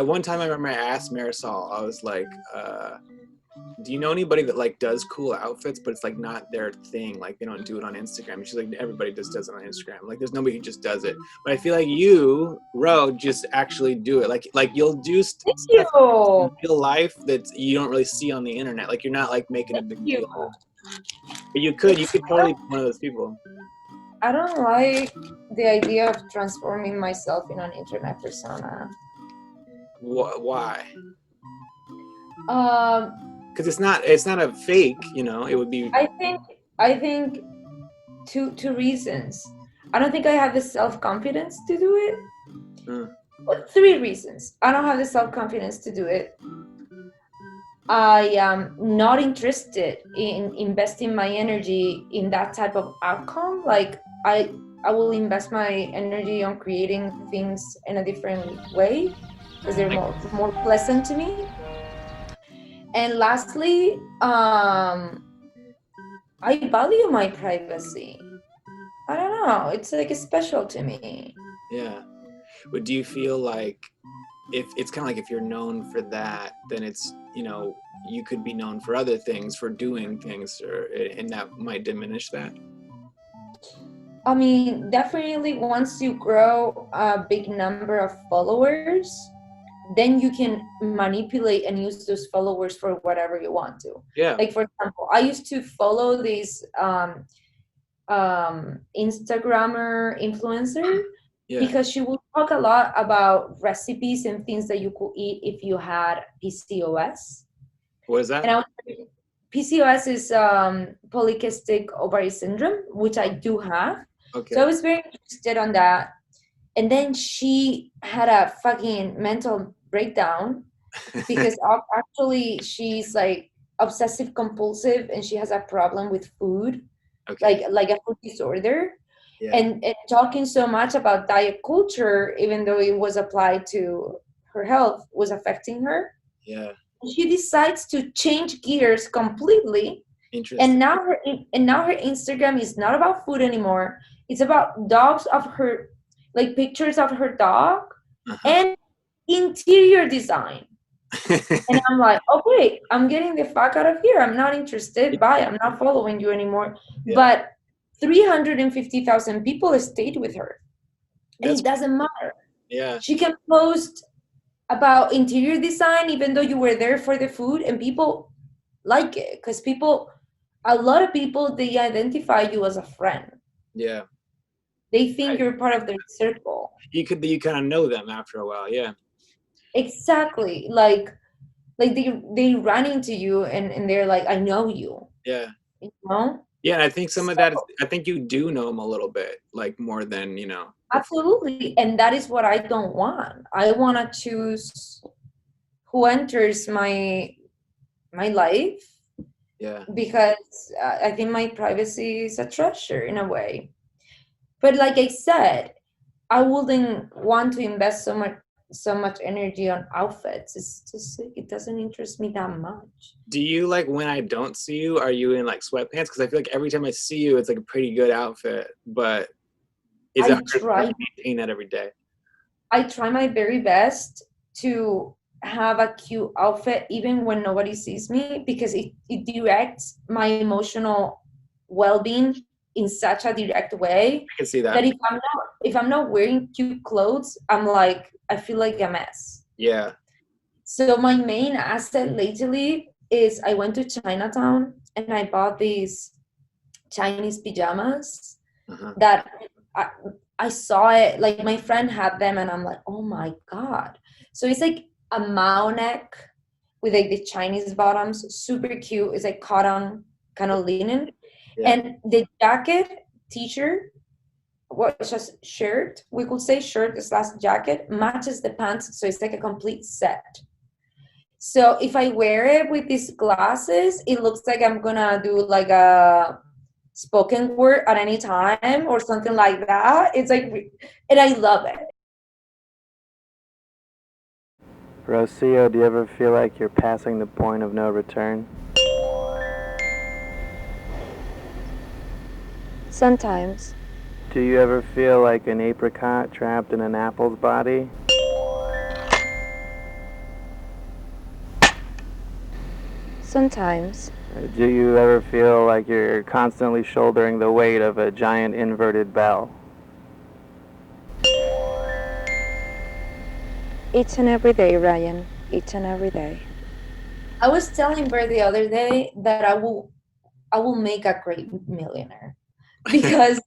one time I remember I asked Marisol, I was like, do you know anybody that like does cool outfits, but it's like not their thing? Like they don't do it on Instagram. She's like, everybody just does it on Instagram. Like there's nobody who just does it. But I feel like you, Ro, just actually do it. Like you'll do Thank stuff in you. real life that you don't really see on the internet. Like you're not like making a Thank big you. deal out of it. But you It's could totally be one of those people. I don't like the idea of transforming myself in an internet persona. Why? Um, Because it's not a fake. You know, it would be. I think two reasons. I don't think I have the self confidence to do it. Uh, Well, three reasons. I don't have the self confidence to do it. I am not interested in investing my energy in that type of outcome. Like I will invest my energy on creating things in a different way because they're like, more pleasant to me. And lastly, I value my privacy. I don't know. It's like special to me. yeah. But do you feel like if it's kind of like if you're known for that, then it's, you know, you could be known for other things, for doing things, or and that might diminish that. I mean, definitely once you grow a big number of followers, then you can manipulate and use those followers for whatever you want to. Yeah, Like for example, I used to follow this Instagrammer influencer yeah. because she will talk a lot about recipes and things that you could eat if you had PCOS. What is And that? PCOS is polycystic ovary syndrome, which I do have. So I Okay. was very interested on that. And then she had a fucking mental breakdown because actually she's like obsessive compulsive and she has a problem with food, Okay. like a food disorder. Yeah. And talking so much about diet culture, even though it was applied to her health, was affecting her. Yeah. She decides to change gears completely, and Interesting. now her Instagram is not about food anymore. It's about dogs of her, like pictures of her dog Uh-huh. and interior design. And I'm like, okay, I'm getting the fuck out of here. I'm not interested. Bye. I'm not following you anymore. Yeah. But 350,000 people stayed with her, and That's it doesn't matter. yeah. She can post about interior design even though you were there for the food, and people like it because a lot of people, they identify you as a friend. Yeah. They think Right. you're part of their circle. You kind of know them after a while. Yeah. Exactly. Like they run into you, and they're like, I know you, Yeah. you know. Yeah, and I think some of So that is, I think you do know them a little bit, like more than, you know, before. absolutely, and that is what I don't want. I want to choose who enters my life Yeah. because I think my privacy is a treasure in a way. But like I said, I wouldn't want to invest so much energy on outfits. It's just like, it doesn't interest me that much. Do you like when I don't see you, are you in like sweatpants? Because I feel like every time I see you, it's like a pretty good outfit. But is it I hard to try maintain that every day? I try my very best to have a cute outfit even when nobody sees me because it directs my emotional well-being in such a direct way I can see that that. if I'm not wearing cute clothes, I'm like I feel like a mess. Yeah. So my main asset lately is I went to Chinatown and I bought these Chinese pajamas Uh-huh. that I, I saw it, like my friend had them and I'm like, oh my God. So it's like a Mao neck with like the Chinese bottoms, super cute. It's like cotton, kind of linen. Yeah. And the jacket, t-shirt, what just shirt, we could say shirt slash jacket, matches the pants. So it's like a complete set. So if I wear it with these glasses, it looks like I'm gonna do like a spoken word at any time or something like that. It's like, and I love it. Rocio, do you ever feel like you're passing the point of no return? Sometimes. Do you ever feel like an apricot trapped in an apple's body? Sometimes. Do you ever feel like you're constantly shouldering the weight of a giant inverted bell? Each and every day, Ryan. Each and every day. I was telling Bert the other day that I will make a great millionaire because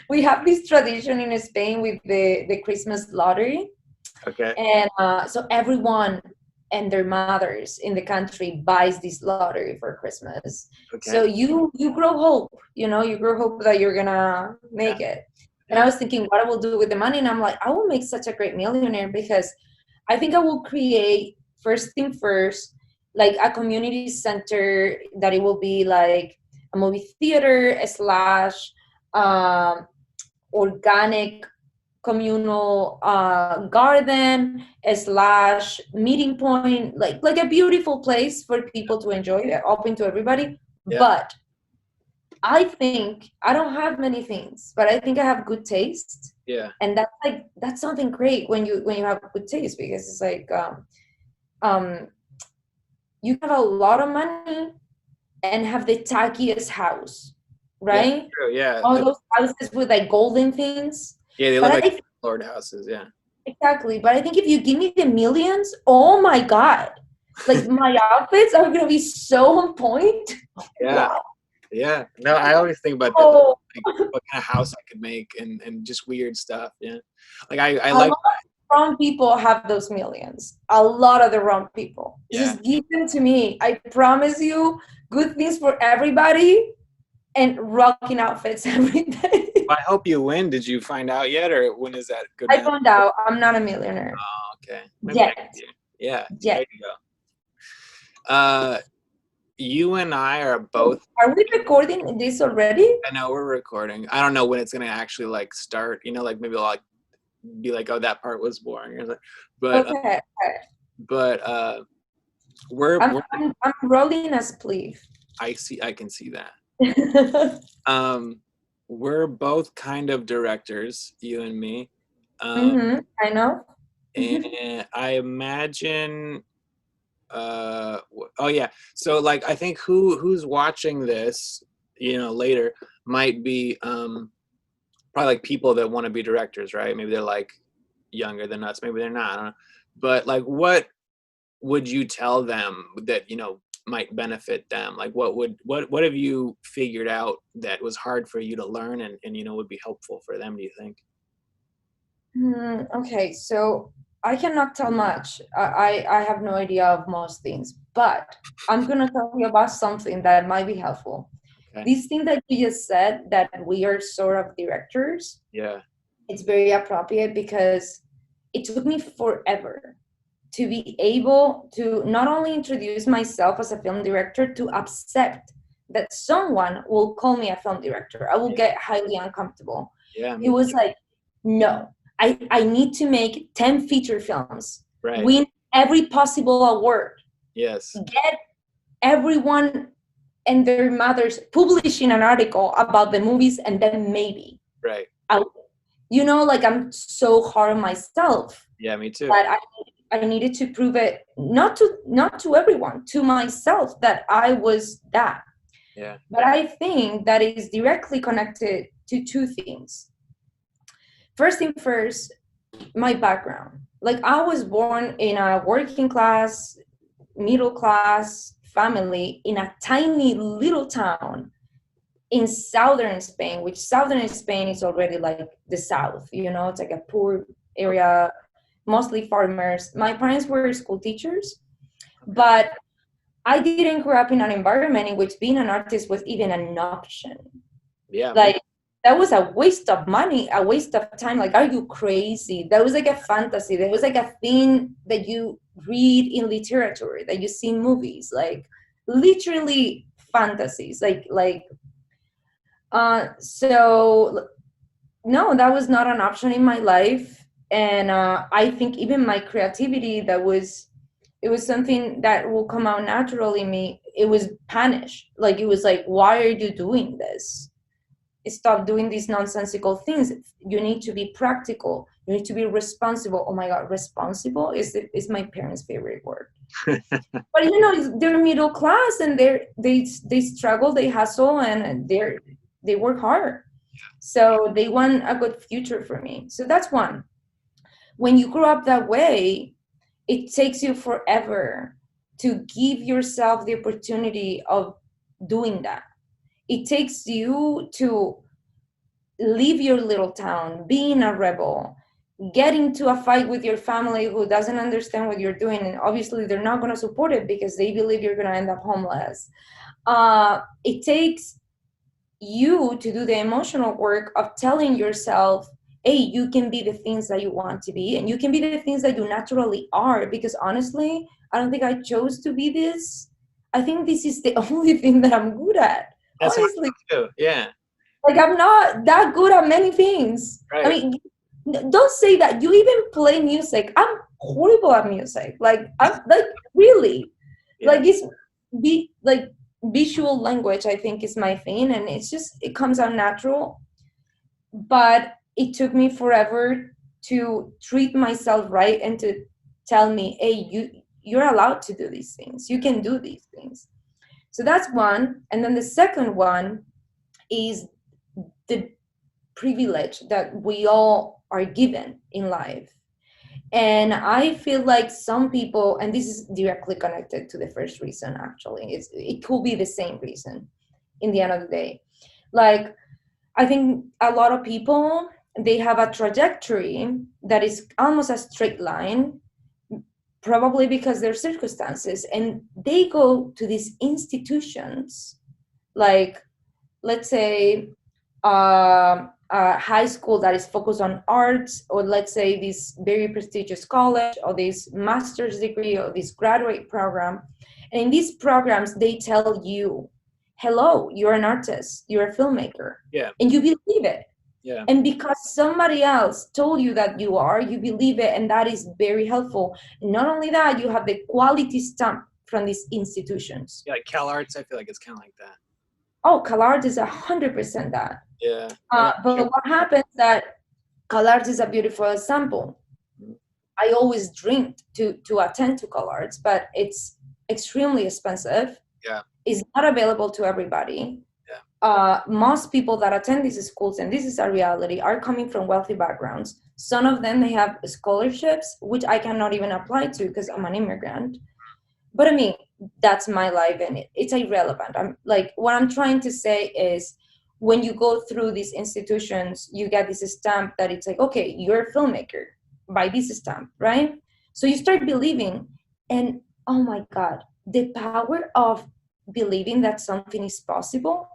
we have this tradition in Spain with the Christmas lottery, Okay. and so everyone and their mothers in the country buys this lottery for Christmas. So Okay. you grow hope, you grow hope that you're gonna make it. And I was thinking what I will do with the money, and I'm like, I will make such a great millionaire because I think I will create first thing first, like a community center that it will be like a movie theater slash um, organic communal garden slash meeting point, like a beautiful place for people to enjoy, open to everybody. Yeah. But I think I don't have many things, but I think I have good taste. Yeah. And that's something great when you have good taste, because it's like um you have a lot of money and have the tackiest house, Yeah. right? True. Yeah. All those houses with like golden things. Yeah. They But look I like lord houses. Yeah. exactly. But I think if you give me the millions, oh my God, like my outfits are gonna be so on point. Yeah. Wow. Yeah. No, I always think about that. Oh, Like, what kind of house I could make and just weird stuff. Yeah. Like I a like. lot of wrong people have those millions. A lot of the wrong people. Yeah. Just give them to me. I promise you good things for everybody and rocking outfits every day. I hope you win. Did you find out yet, or when is that good? I found out I'm not a millionaire Oh, okay. Maybe yet. next year. Yeah. Yet. There you go. You and I are both. Are we recording this already? I know we're recording. I don't know when it's gonna actually like start. Like maybe I'll like be like, oh, that part was boring, or something. But Okay. we're I'm rolling a spleef. I can see that. We're both kind of directors, you and me. I know. And I imagine oh yeah, so like I think who's watching this later might be probably like people that want to be directors, right? Maybe they're like younger than us, maybe they're not, I don't know. But like what would you tell them that might benefit them? Like what have you figured out that was hard for you to learn and would be helpful for them, do you think? Okay, so I cannot tell much. I have no idea of most things, but I'm gonna tell you about something that might be helpful. Okay. This thing that you just said, that we are sort of directors, Yeah. it's very appropriate because it took me forever to be able to not only introduce myself as a film director, to accept that someone will call me a film director. I will get highly uncomfortable. Yeah. It was like, no, I need to make 10 feature films, Right. win every possible award, Yes. get everyone and their mothers publishing an article about the movies, and then maybe Right. like I'm so hard on myself. Yeah, me too. That I needed to prove it, not to everyone, to myself, that I was that. Yeah. But I think that is directly connected to two things. First thing first, my background. Like, I was born in a working class, middle class family in a tiny little town in southern Spain, which southern Spain is already like the south, it's like a poor area, mostly farmers. My parents were school teachers, but I didn't grow up in an environment in which being an artist was even an option. Yeah. Like, that was a waste of money, a waste of time. Like, are you crazy? That was like a fantasy. That was like a thing that you read in literature, that you see in movies, like literally fantasies. So no, that was not an option in my life. And I think even my creativity, it was something that will come out naturally in me. It was punished. Like, it was like, why are you doing this? Stop doing these nonsensical things. You need to be practical. You need to be responsible. Oh my God, responsible is my parents' favorite word. But you know, they're middle class and they struggle, they hustle, and they work hard. So they want a good future for me. So that's one. When you grow up that way, it takes you forever to give yourself the opportunity of doing that. It takes you to leave your little town, being a rebel, get into a fight with your family who doesn't understand what you're doing, and obviously they're not going to support it because they believe you're going to end up homeless. It takes you to do the emotional work of telling yourself, hey, you can be the things that you want to be, and you can be the things that you naturally are, because honestly, I don't think I chose to be this. I think this is the only thing that I'm good at. That's Honestly, too. Yeah. like I'm not that good at many things. Right. I mean, don't say that. You even play music. I'm horrible at music. Like I'm like really, Yeah. like it's be like visual language. I think is my thing, and it's just it comes out natural. But it took me forever to treat myself right and to tell me, hey, you're allowed to do these things. You can do these things. So that's one, and then the second one is the privilege that we all are given in life. And I feel like some people, and this is directly connected to the first reason, actually, it could be the same reason in the end of the day. Like, I think a lot of people, they have a trajectory that is almost a straight line, probably because their circumstances, and they go to these institutions, like, let's say, a high school that is focused on arts, or let's say this very prestigious college, or this master's degree, or this graduate program. And in these programs, they tell you, hello, you're an artist, you're a filmmaker. Yeah. And you believe it. Yeah. And because somebody else told you that you are, you believe it, and that is very helpful. And not only that, you have the quality stamp from these institutions. Yeah, like CalArts, I feel like it's kind of like that. Oh, CalArts is 100% that. Yeah. But what happens that CalArts is a beautiful example. I always dreamed to attend to CalArts, but it's extremely expensive. Yeah. It's not available to everybody. Yeah. Most people that attend these schools, and this is a reality, are coming from wealthy backgrounds. Some of them, they have scholarships, which I cannot even apply to because I'm an immigrant. But I mean, that's my life, and it's irrelevant. I'm like, what I'm trying to say is, when you go through these institutions, you get this stamp that it's like, okay, you're a filmmaker by this stamp, right? So you start believing, and oh my God, the power of believing that something is possible,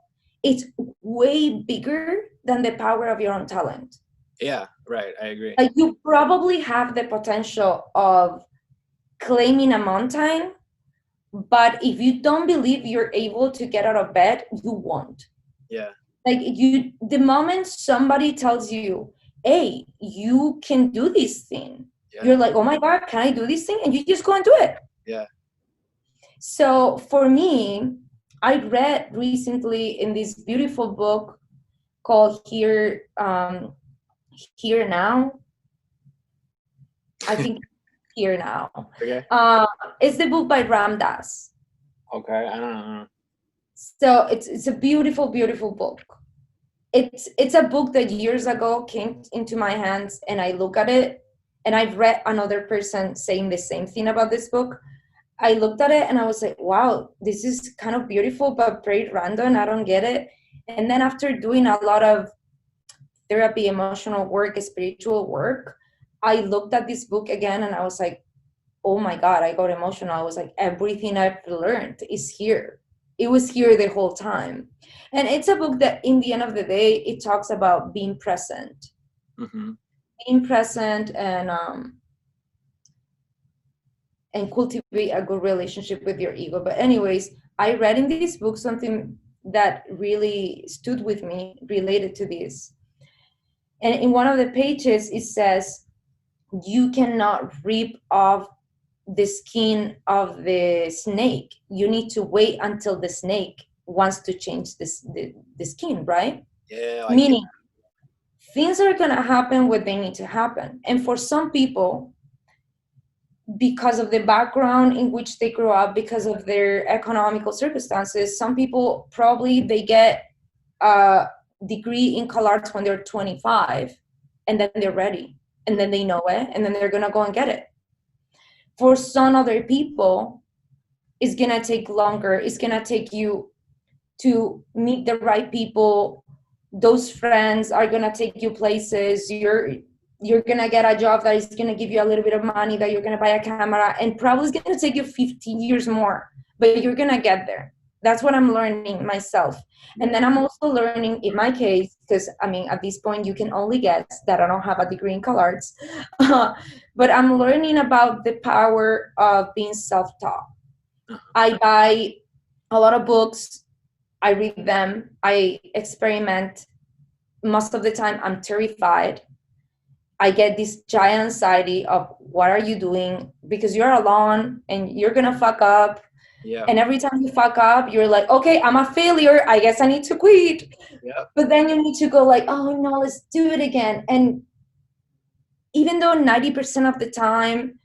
it's way bigger than the power of your own talent. Yeah, right. I agree. Like, you probably have the potential of claiming a mountain, but if you don't believe you're able to get out of bed, you won't. Yeah. Like, the moment somebody tells you, hey, you can do this thing, you're like, oh my God, can I do this thing? And you just go and do it. Yeah. So for me, I read recently in this beautiful book called Here Now. I think Here Now. Okay. It's the book by Ram Dass. Okay. I don't know. So it's a beautiful, beautiful book. It's a book that years ago came into my hands, and I look at it, and I've read another person saying the same thing about this book. I looked at it and I was like, wow, this is kind of beautiful, but very random. I don't get it. And then after doing a lot of therapy, emotional work, spiritual work, I looked at this book again and I was like, oh my God, I got emotional. I was like, everything I've learned is here. It was here the whole time. And it's a book that, in the end of the day, it talks about being present. Mm-hmm. Being present and cultivate a good relationship with your ego. But anyways, I read in this book something that really stood with me related to this. And in one of the pages, it says, you cannot rip off the skin of the snake. You need to wait until the snake wants to change the skin, right? Yeah. Meaning, things are going to happen when they need to happen. And for some people, because of the background in which they grew up, because of their economical circumstances, some people probably they get a degree in color arts when they're 25, and then they're ready, and then they know it, and then they're going to go and get it. For some other people, it's going to take longer. It's going to take you to meet the right people. Those friends are going to take you places. You're going to get a job that is going to give you a little bit of money, that you're going to buy a camera, and probably it's going to take you 15 years more, but you're going to get there. That's what I'm learning myself. And then I'm also learning in my case, because I mean, at this point, you can only guess that I don't have a degree in color arts, but I'm learning about the power of being self-taught. I buy a lot of books. I read them. I experiment. Most of the time, I'm terrified. I get this giant anxiety of what are you doing? Because you're alone and you're going to fuck up. Yeah. And every time you fuck up, you're like, okay, I'm a failure. I guess I need to quit. Yeah. But then you need to go like, oh no, let's do it again. And even though 90% of the time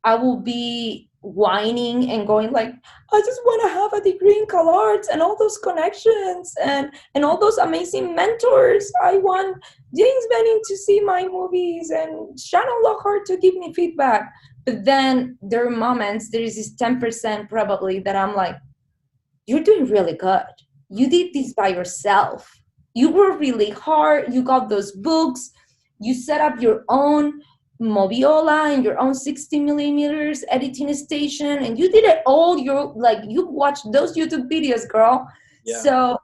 I will be whining and going like, I just want to have a degree in color arts and all those connections and all those amazing mentors. I want James Benning to see my movies and Shannon Lockhart to give me feedback. But then there are moments, there is this 10% probably that I'm like, you're doing really good. You did this by yourself. You worked really hard. You got those books. You set up your own Moviola and your own 60 millimeters editing station, and you did it all. You watched those YouTube videos, girl. Yeah. So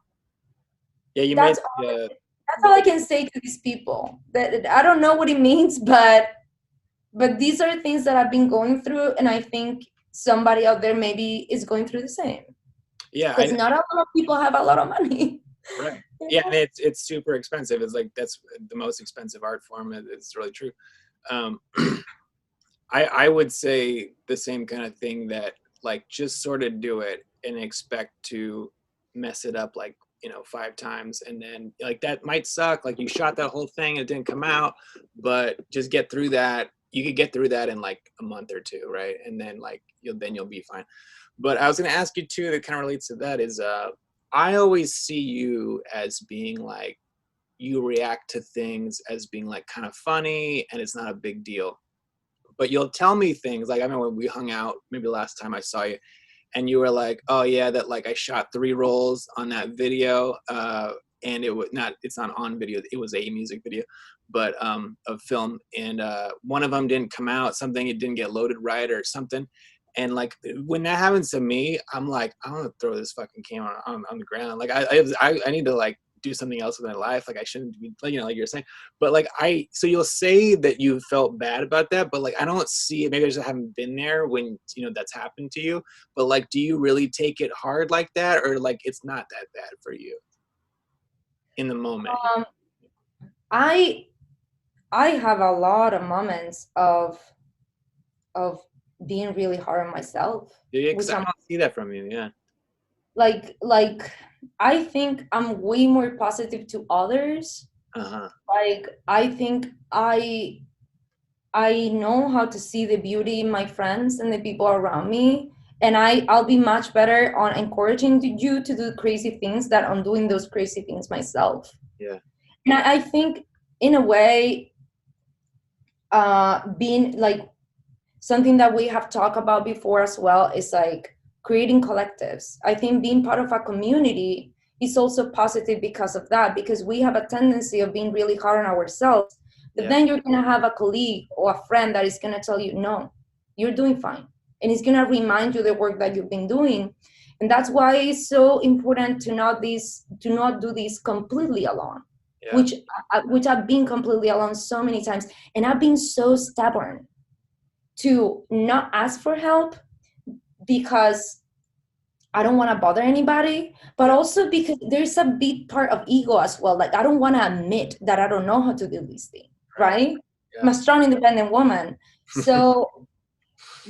yeah, you that's made that's all I can say to these people. That I don't know what it means, but these are things that I've been going through, and I think somebody out there maybe is going through the same. Yeah, because not a lot of people have a lot of money. Right. Yeah, and it's super expensive. It's like that's the most expensive art form. It's really true. I would say the same kind of thing, that like just sort of do it and expect to mess it up like 5 times, and then like that might suck. Like you shot that whole thing, it didn't come out, but just get through that. You could get through that in like a month or two, right? And then like you'll be fine. But I was gonna ask you too, that kind of relates to that, is I always see you as being like, you react to things as being like kind of funny and it's not a big deal. But you'll tell me things like, I remember when we hung out, maybe last time I saw you, and you were like, oh yeah, that like I shot 3 rolls on that video, and it's not on video, it was a music video, but of film, and one of them didn't come out, something, it didn't get loaded right or something. And like when that happens to me, I'm like, I want to throw this fucking camera on the ground. Like I need to like do something else with my life. Like I shouldn't be, like you're saying. But like so you'll say that you felt bad about that, but like I don't see it. Maybe I just haven't been there when that's happened to you. But like, do you really take it hard like that, or like it's not that bad for you in the moment? I have a lot of moments of being really hard on myself. Yeah, 'cause I don't see that from you. Yeah. Like I think I'm way more positive to others. Like I think I know how to see the beauty in my friends and the people around me, and I'll be much better on encouraging you to do crazy things than on doing those crazy things myself. Yeah. And I think in a way, being like, something that we have talked about before as well is like creating collectives. I think being part of a community is also positive because of that, because we have a tendency of being really hard on ourselves, but then you're going to have a colleague or a friend that is going to tell you, no, you're doing fine. And it's going to remind you the work that you've been doing. And that's why it's so important to not do this completely alone, which I've been completely alone so many times. And I've been so stubborn to not ask for help because I don't want to bother anybody, but also because there's a big part of ego as well. Like I don't want to admit that I don't know how to do this thing, right? I'm a strong, independent woman. So,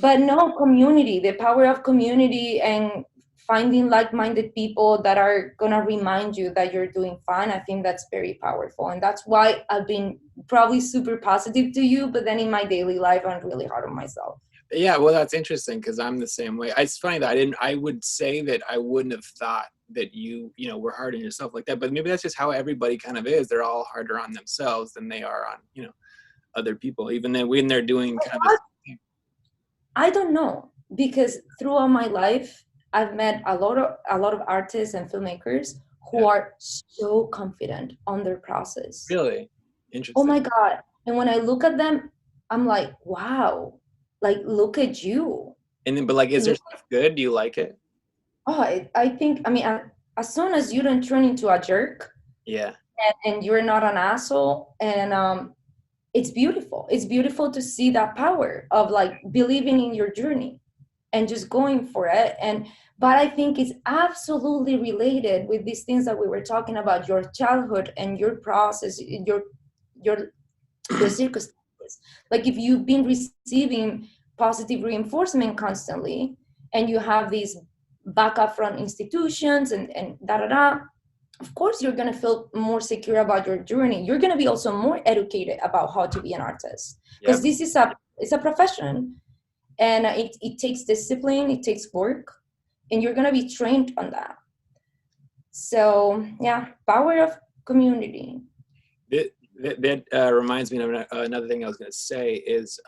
but no, community, the power of community and finding like-minded people that are gonna remind you that you're doing fine, I think that's very powerful. And that's why I've been probably super positive to you, but then in my daily life, I'm really hard on myself. Yeah, well, that's interesting because I'm the same way. It's funny that I would say that I wouldn't have thought that you know, were hard on yourself like that, but maybe that's just how everybody kind of is. They're all harder on themselves than they are on, you know, other people, even then when they're doing kind of the same thing. I don't know, because throughout my life, I've met a lot of artists and filmmakers who Yeah. are so confident on their process. Really Oh interesting. my God. And when I look at them, I'm like, wow, like, look at you. And then, but like, is their Look, stuff good? Do you like it? oh, I think, I mean, as soon as you don't turn into a jerk Yeah. and you're not an asshole, and it's beautiful. It's beautiful to see that power of like believing in your journey and just going for it. And but I think it's absolutely related with these things that we were talking about, your childhood and your process, your circumstances. Like if you've been receiving positive reinforcement constantly and you have these backup from institutions and da da da, of course you're going to feel more secure about your journey. You're going to be also more educated about how to be an artist, because Yep. this is it's a profession, and it takes discipline, it takes work, and you're going to be trained on that. So yeah, power of community. That reminds me of another thing I was going to say is,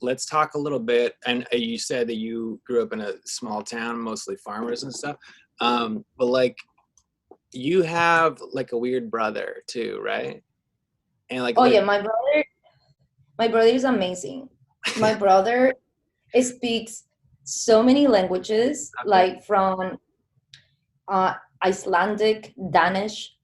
let's talk a little bit. And you said that you grew up in a small town, mostly farmers and stuff. But like, you have like a weird brother too, right? And like, Oh yeah, my brother is amazing. My brother speaks so many languages, okay. like from Icelandic, Danish.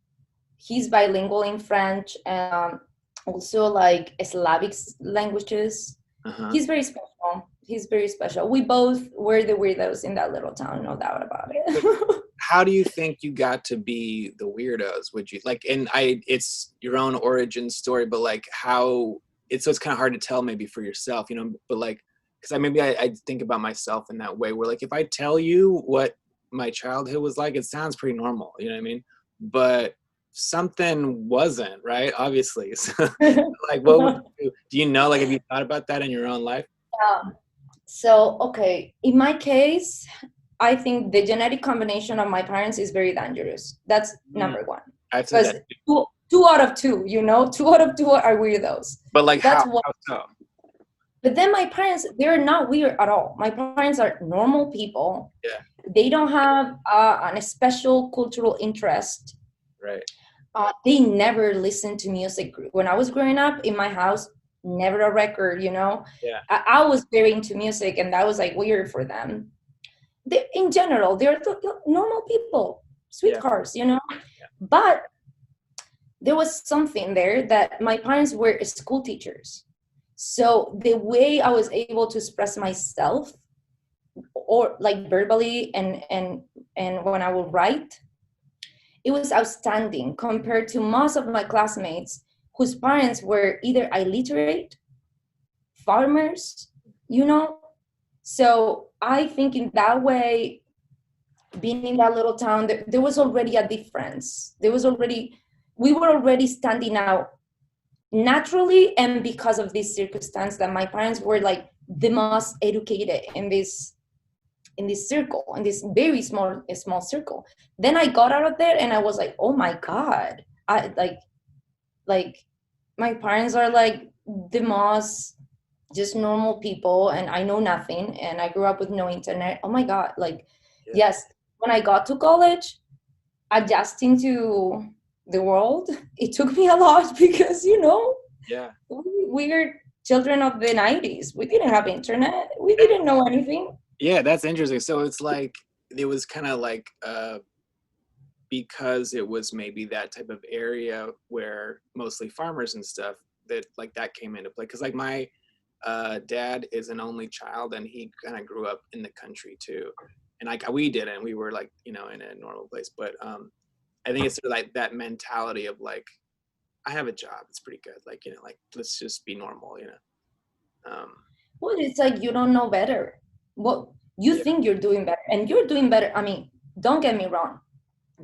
He's bilingual in French, and also like Slavic languages. Uh-huh. He's very special. He's very special. We both were the weirdos in that little town, no doubt about it. How do you think you got to be the weirdos? Would you like, and it's your own origin story, but like how so it's kind of hard to tell maybe for yourself, you know, but like, because I think about myself in that way where like, if I tell you what my childhood was like, it sounds pretty normal, you know what I mean? But something wasn't, right? Obviously. So like, what would do you know, like, have you thought about that in your own life? So, okay, in my case, I think the genetic combination of my parents is very dangerous. That's number one. I'd say Because that. two out of two, you know, 2 out of 2 are weirdos. But like, That's how what. so? But then my parents, they're not weird at all. My parents are normal people. Yeah. They don't have a special cultural interest. Right. They never listened to music. When I was growing up in my house, never a record, you know. Yeah. I was very into music, and that was like weird for them. In general, they're normal people, sweethearts, you know. Yeah. But there was something there that my parents were school teachers. So the way I was able to express myself, or like verbally and when I would write, it was outstanding compared to most of my classmates whose parents were either illiterate, farmers, you know. So I think in that way, being in that little town, there was already a difference. We were already standing out naturally, and because of this circumstance that my parents were like the most educated in this circle, in this very small circle. Then I got out of there and I was like, oh my God, I like my parents are like the most just normal people, and I know nothing, and I grew up with no internet. Oh my God, like, Yeah. yes, when I got to college, adjusting to the world, it took me a lot because, you know, Yeah. we're children of the 90s. We didn't have internet. We didn't know anything. Yeah, that's interesting. So it's like, it was kind of like, because it was maybe that type of area where mostly farmers and stuff, that like that came into play. Because like my dad is an only child, and he kind of grew up in the country too, and like we didn't. We were like, you know, in a normal place. But I think it's sort of like that mentality of like, I have a job, it's pretty good. Like, you know, like, let's just be normal, you know. Well, it's like you don't know better. What You think you're doing better, and you're doing better. I mean, don't get me wrong.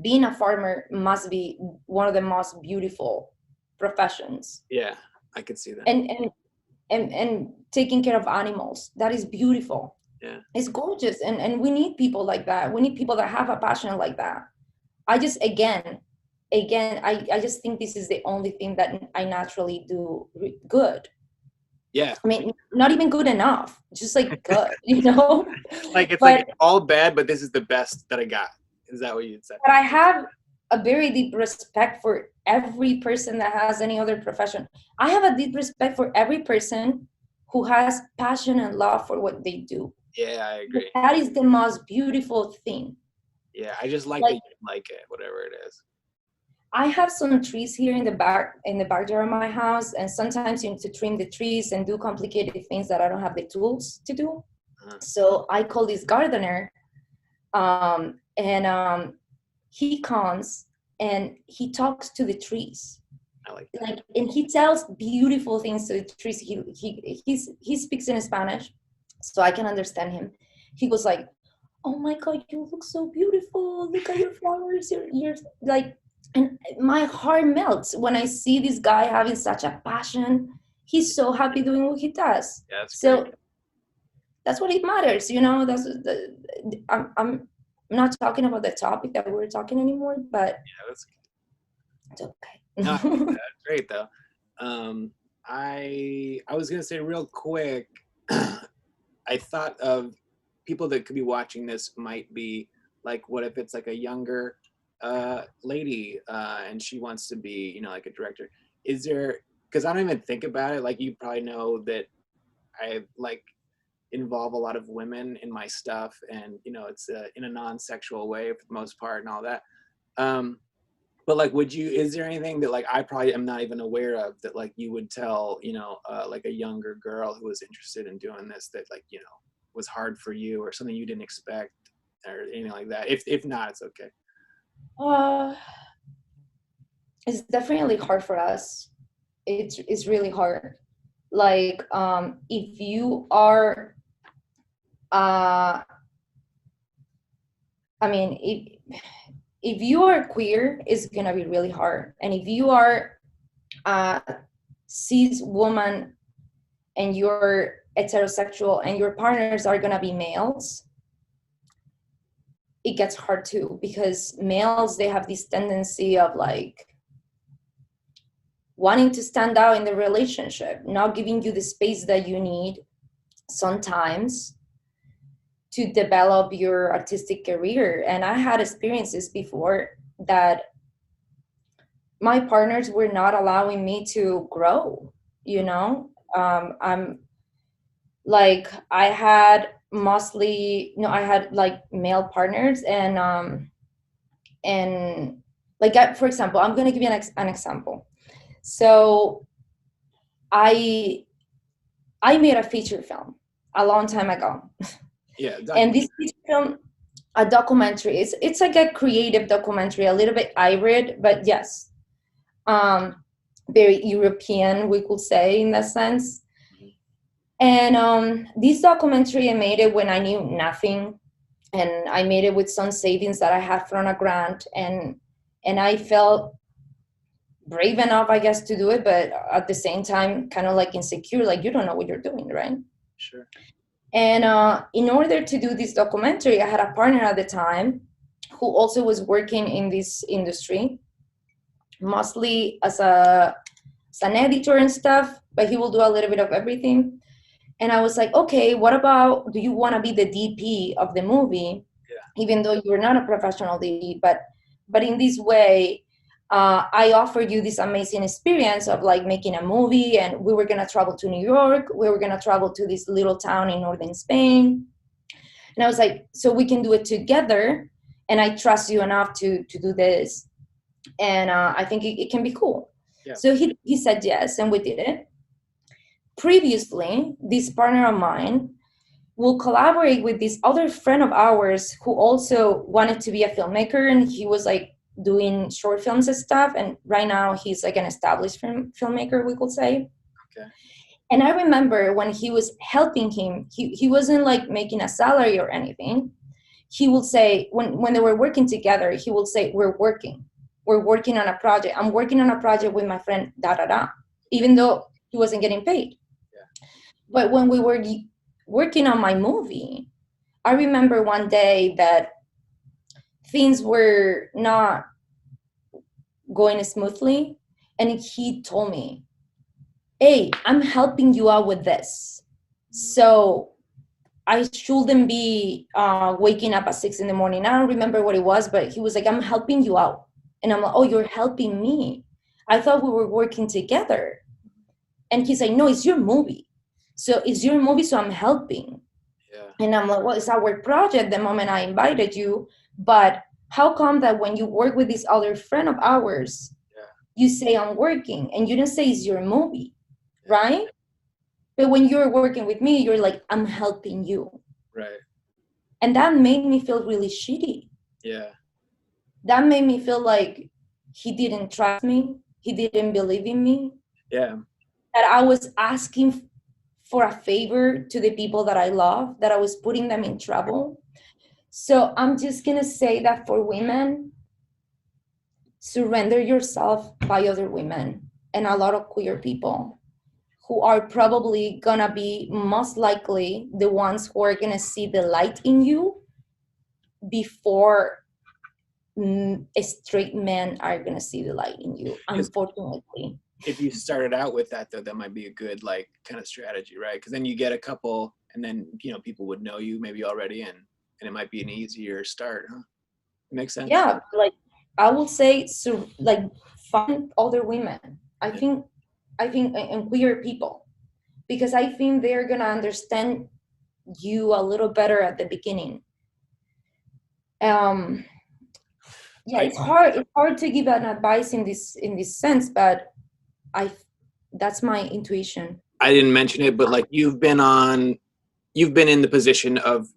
Being a farmer must be one of the most beautiful professions. Yeah, I could see that. And taking care of animals, that is beautiful. Yeah. It's gorgeous, and we need people like that. We need people that have a passion like that. I just again I just think this is the only thing that I naturally do good. Yeah. I mean, not even good enough, just like good, you know. Like it's But like all bad, but this is the best that I got. Is that what you'd say? but I have a very deep respect for every person that has any other profession. I have a deep respect for every person who has passion and love for what they do. Yeah, I agree. That is the most beautiful thing. Yeah, I just like that you like it, whatever it is. I have some trees here in the backyard of my house, and sometimes you need to trim the trees and do complicated things that I don't have the tools to do. So I call this gardener, and he comes and he talks to the trees. I like that. And he tells beautiful things to the trees. He speaks in Spanish, so I can understand him. He goes like, "Oh my God, you look so beautiful! Look at your flowers. You're like," and my heart melts when I see this guy having such a passion. He's so happy doing what he does. Yeah, that's so great. That's what it matters, you know. I'm not talking about the topic that we're talking anymore, but Yeah, that's it's okay. no, that's great though. I was gonna say real quick. I thought of people that could be watching this might be like, what if it's like a younger lady and she wants to be, you know, like a director? Is there? Because I don't even think about it. Like you probably know that I like involve a lot of women in my stuff, and you know, it's in a non-sexual way for the most part and all that. But like, is there anything that like I probably am not even aware of that like you would tell, you know, like a younger girl who was interested in doing this that like, you know, was hard for you or something you didn't expect or anything like that? If not, it's okay. It's definitely hard for us. It's really hard. Like, if you are, I mean, if you are queer, it's gonna be really hard. And if you are a cis woman and you're heterosexual and your partners are gonna be males, it gets hard too, because males, they have this tendency of like wanting to stand out in the relationship, not giving you the space that you need sometimes to develop your artistic career. And I had experiences before that my partners were not allowing me to grow, you know. I'm like, I had like male partners, and like, for example, I'm going to give you an example. So I made a feature film a long time ago. Yeah. And this feature film, a documentary, it's like a creative documentary, a little bit hybrid, but yes, very European, we could say, in that sense. And this documentary, I made it when I knew nothing, and I made it with some savings that I had from a grant, and I felt brave enough, I guess, to do it, but at the same time kind of like insecure, like you don't know what you're doing, right? Sure. And in order to do this documentary, I had a partner at the time who also was working in this industry, mostly as an editor and stuff, but he will do a little bit of everything. And I was like, okay, what about, do you want to be the DP of the movie? Yeah. Even though you're not a professional DP, but in this way, I offer you this amazing experience of like making a movie, and we were going to travel to New York. We were going to travel to this little town in northern Spain. And I was like, so we can do it together, and I trust you enough to do this. And I think it can be cool. Yeah. So he said yes, and we did it. Previously, this partner of mine will collaborate with this other friend of ours who also wanted to be a filmmaker, and he was like doing short films and stuff, and right now he's like an established filmmaker, we could say. Okay. And I remember when he was helping him, he wasn't like making a salary or anything. He will say, when they were working together, he will say, we're working on a project. I'm working on a project with my friend, da da da, even though he wasn't getting paid. Yeah. But when we were working on my movie, I remember one day that things were not going smoothly. And he told me, hey, I'm helping you out with this. So I shouldn't be waking up at 6 a.m. I don't remember what it was, but he was like, I'm helping you out. And I'm like, oh, you're helping me. I thought we were working together. And he's like, no, it's your movie. So it's your movie, so I'm helping. Yeah. And I'm like, well, it's our project the moment I invited you. But how come that when you work with this other friend of ours, you say I'm working and you don't say it's your movie, right? But when you're working with me, you're like, I'm helping you. Right. And that made me feel really shitty. Yeah. That made me feel like he didn't trust me. He didn't believe in me. Yeah. That I was asking for a favor to the people that I love, that I was putting them in trouble. So I'm just going to say that for women, surrender yourself by other women and a lot of queer people who are probably going to be most likely the ones who are going to see the light in you before straight men are going to see the light in you, unfortunately. If you started out with that, though, that might be a good like kind of strategy, right? Because then you get a couple, and then people would know you maybe already, and it might be an easier start, huh? It makes sense. Yeah, like I would say, so like find other women. I think, and queer people, because I think they're gonna understand you a little better at the beginning. Yeah, it's hard. It's hard to give an advice in this sense, but that's my intuition. I didn't mention it, but like you've been in the position of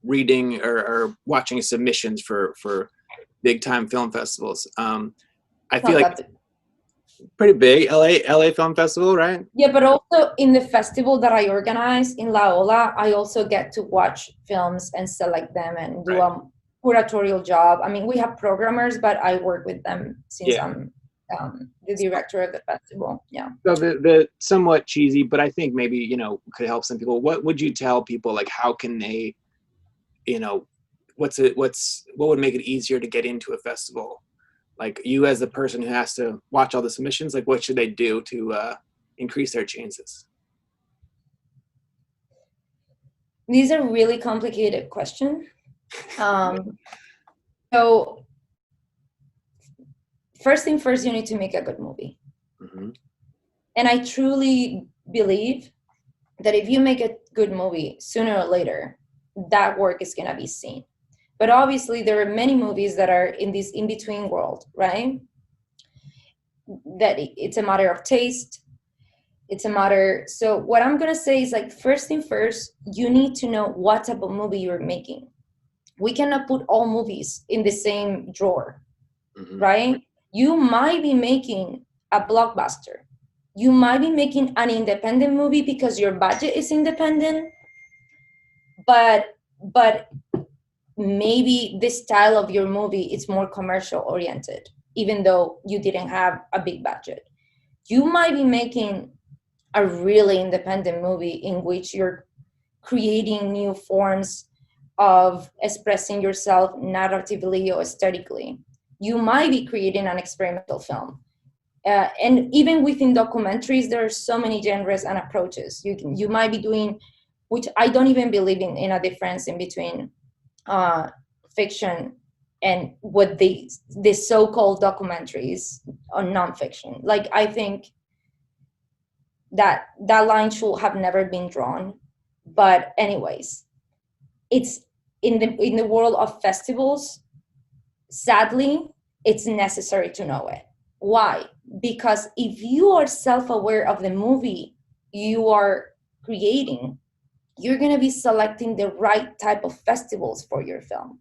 reading or watching submissions for big time film festivals. I feel like pretty big LA Film Festival, right? Yeah, but also in the festival that I organize in La Ola, I also get to watch films and select them and do a curatorial job. I mean, we have programmers, but I work with them since I'm the director of the festival. Yeah. So the somewhat cheesy, but I think maybe could help some people. What would you tell people? Like, how can they, what would make it easier to get into a festival? Like, you as the person who has to watch all the submissions, like what should they do to increase their chances? These are really complicated questions. So first thing first, you need to make a good movie. Mm-hmm. And I truly believe that if you make a good movie, sooner or later, that work is going to be seen. But obviously, there are many movies that are in this in-between world, right? That it's a matter of taste. It's a matter. So what I'm going to say is, like, first thing first, you need to know what type of movie you're making. We cannot put all movies in the same drawer, right? You might be making a blockbuster. You might be making an independent movie because your budget is independent, but maybe the style of your movie is more commercial oriented, even though you didn't have a big budget. You might be making a really independent movie in which you're creating new forms of expressing yourself narratively or aesthetically. You might be creating an experimental film. And even within documentaries, there are so many genres and approaches. You might be doing, which I don't even believe in a difference in between fiction and what the so-called documentaries or nonfiction. Like, I think that line should have never been drawn. But anyways, it's in the world of festivals, sadly, it's necessary to know it. Why? Because if you are self-aware of the movie you are creating, you're going to be selecting the right type of festivals for your film.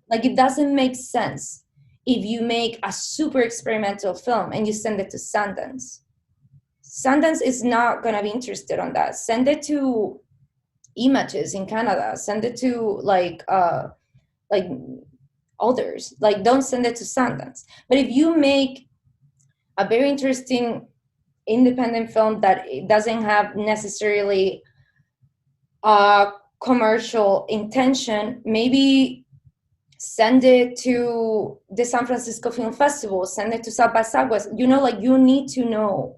Like, it doesn't make sense if you make a super experimental film and you send it to Sundance. Sundance is not gonna be interested on that. Send it to Images in Canada. Send it to like others. Like, don't send it to Sundance. But if you make a very interesting independent film that it doesn't have necessarily a commercial intention, maybe send it to the San Francisco Film Festival, send it to South by Southwest. You know, like, you need to know.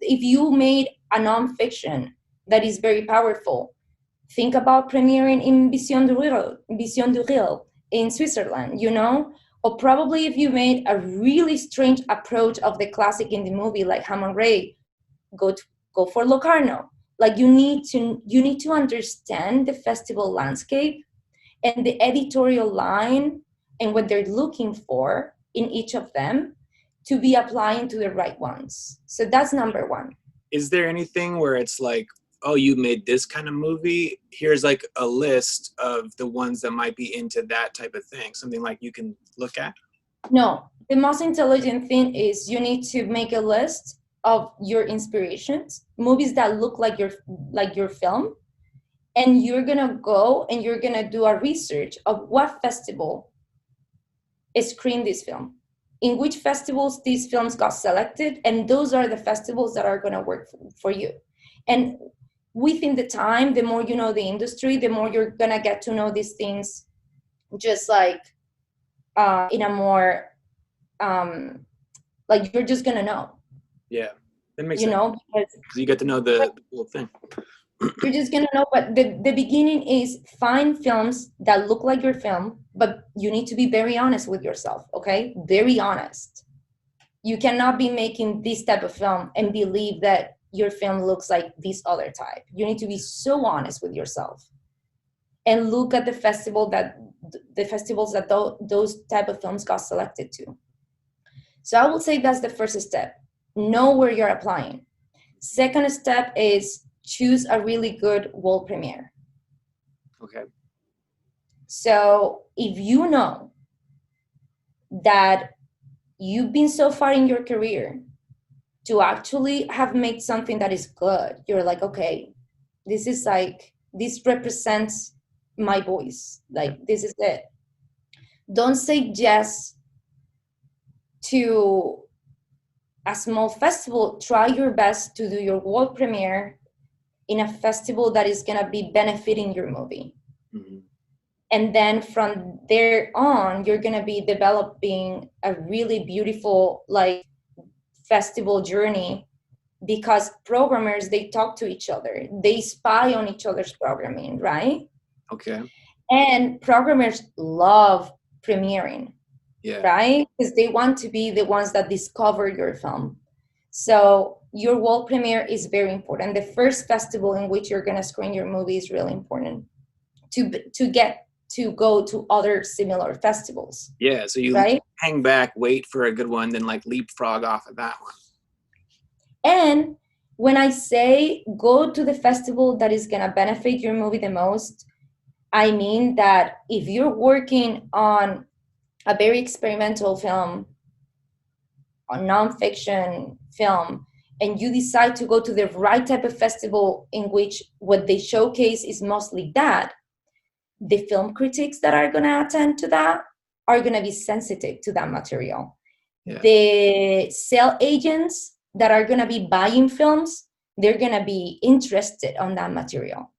If you made a nonfiction that is very powerful, think about premiering in Vision du Rire in Switzerland, you know? Or probably if you made a really strange approach of the classic indie movie like Hammond Ray, go for Locarno. Like, you need to understand the festival landscape and the editorial line and what they're looking for in each of them to be applying to the right ones. So that's number one. Is there anything where it's like, oh, you made this kind of movie, here's like a list of the ones that might be into that type of thing, something like you can look at? No, the most intelligent thing is you need to make a list of your inspirations, movies that look like your film, and you're gonna go and you're gonna do a research of what festival screened this film, in which festivals these films got selected, and those are the festivals that are gonna work for you. And within the time, the more you know the industry, the more you're gonna get to know these things, just like in a more like, you're just gonna know. Yeah, that makes you sense. know, because You get to know the whole thing. you're just gonna know. But the beginning is find films that look like your film, but you need to be very honest with yourself, okay? Very honest. You cannot be making this type of film and believe that your film looks like this other type. You need to be so honest with yourself and look at the festivals that those type of films got selected to. So I would say that's the first step. Know where you're applying. Second step is choose a really good world premiere. Okay. So if you know that you've been so far in your career to actually have made something that is good, you're like, okay, this represents my voice. Like, this is it. Don't say yes to a small festival. Try your best to do your world premiere in a festival that is going to be benefiting your movie. Mm-hmm. And then from there on, you're going to be developing a really beautiful, like, festival journey, because programmers, they talk to each other. They spy on each other's programming, right? Okay. And programmers love premiering, Yeah. right? Because they want to be the ones that discover your film. So your world premiere is very important. The first festival in which you're going to screen your movie is really important to get to go to other similar festivals. Yeah, so you right? hang back, wait for a good one, then like leapfrog off of that one. And when I say go to the festival that is going to benefit your movie the most, I mean that if you're working on a very experimental film, a nonfiction film, and you decide to go to the right type of festival in which what they showcase is mostly that, the film critics that are going to attend to that are going to be sensitive to that material. Yeah. The sale agents that are going to be buying films, they're going to be interested on that material.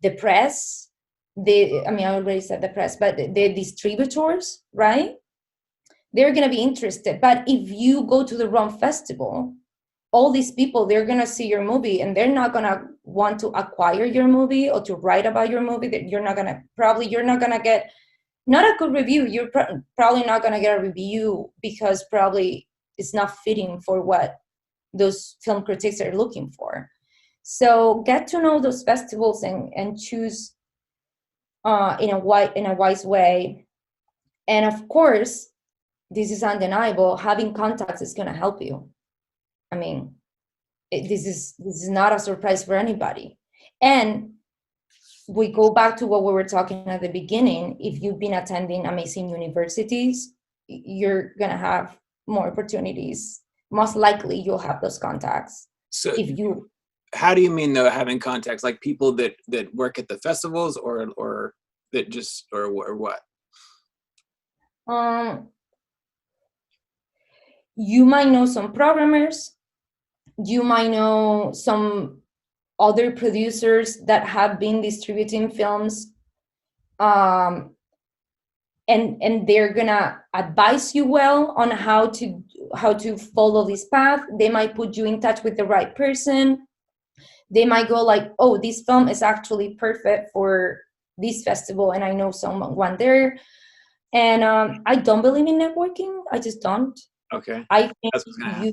The press, I already said the press, but the distributors, right? They're going to be interested. But if you go to the wrong festival, all these people, they're going to see your movie and they're not going to want to acquire your movie or to write about your movie. That you're not going to get not a good review. You're probably not going to get a review because probably it's not fitting for what those film critics are looking for. So get to know those festivals and choose in a wise way. And of course, this is undeniable. Having contacts is going to help you. I mean, this is not a surprise for anybody. And we go back to what we were talking at the beginning. If you've been attending amazing universities, you're going to have more opportunities most likely you'll have those contacts. So If you how do you mean though, having contacts, like people that work at the festivals, or that just, or what? You might know some programmers, you might know some other producers that have been distributing films, and they're gonna advise you well on how to follow this path. They might put you in touch with the right person. They might go like, oh, this film is actually perfect for this festival, and I know someone there. And I don't believe in networking. I just don't. Okay, I think that's what's gonna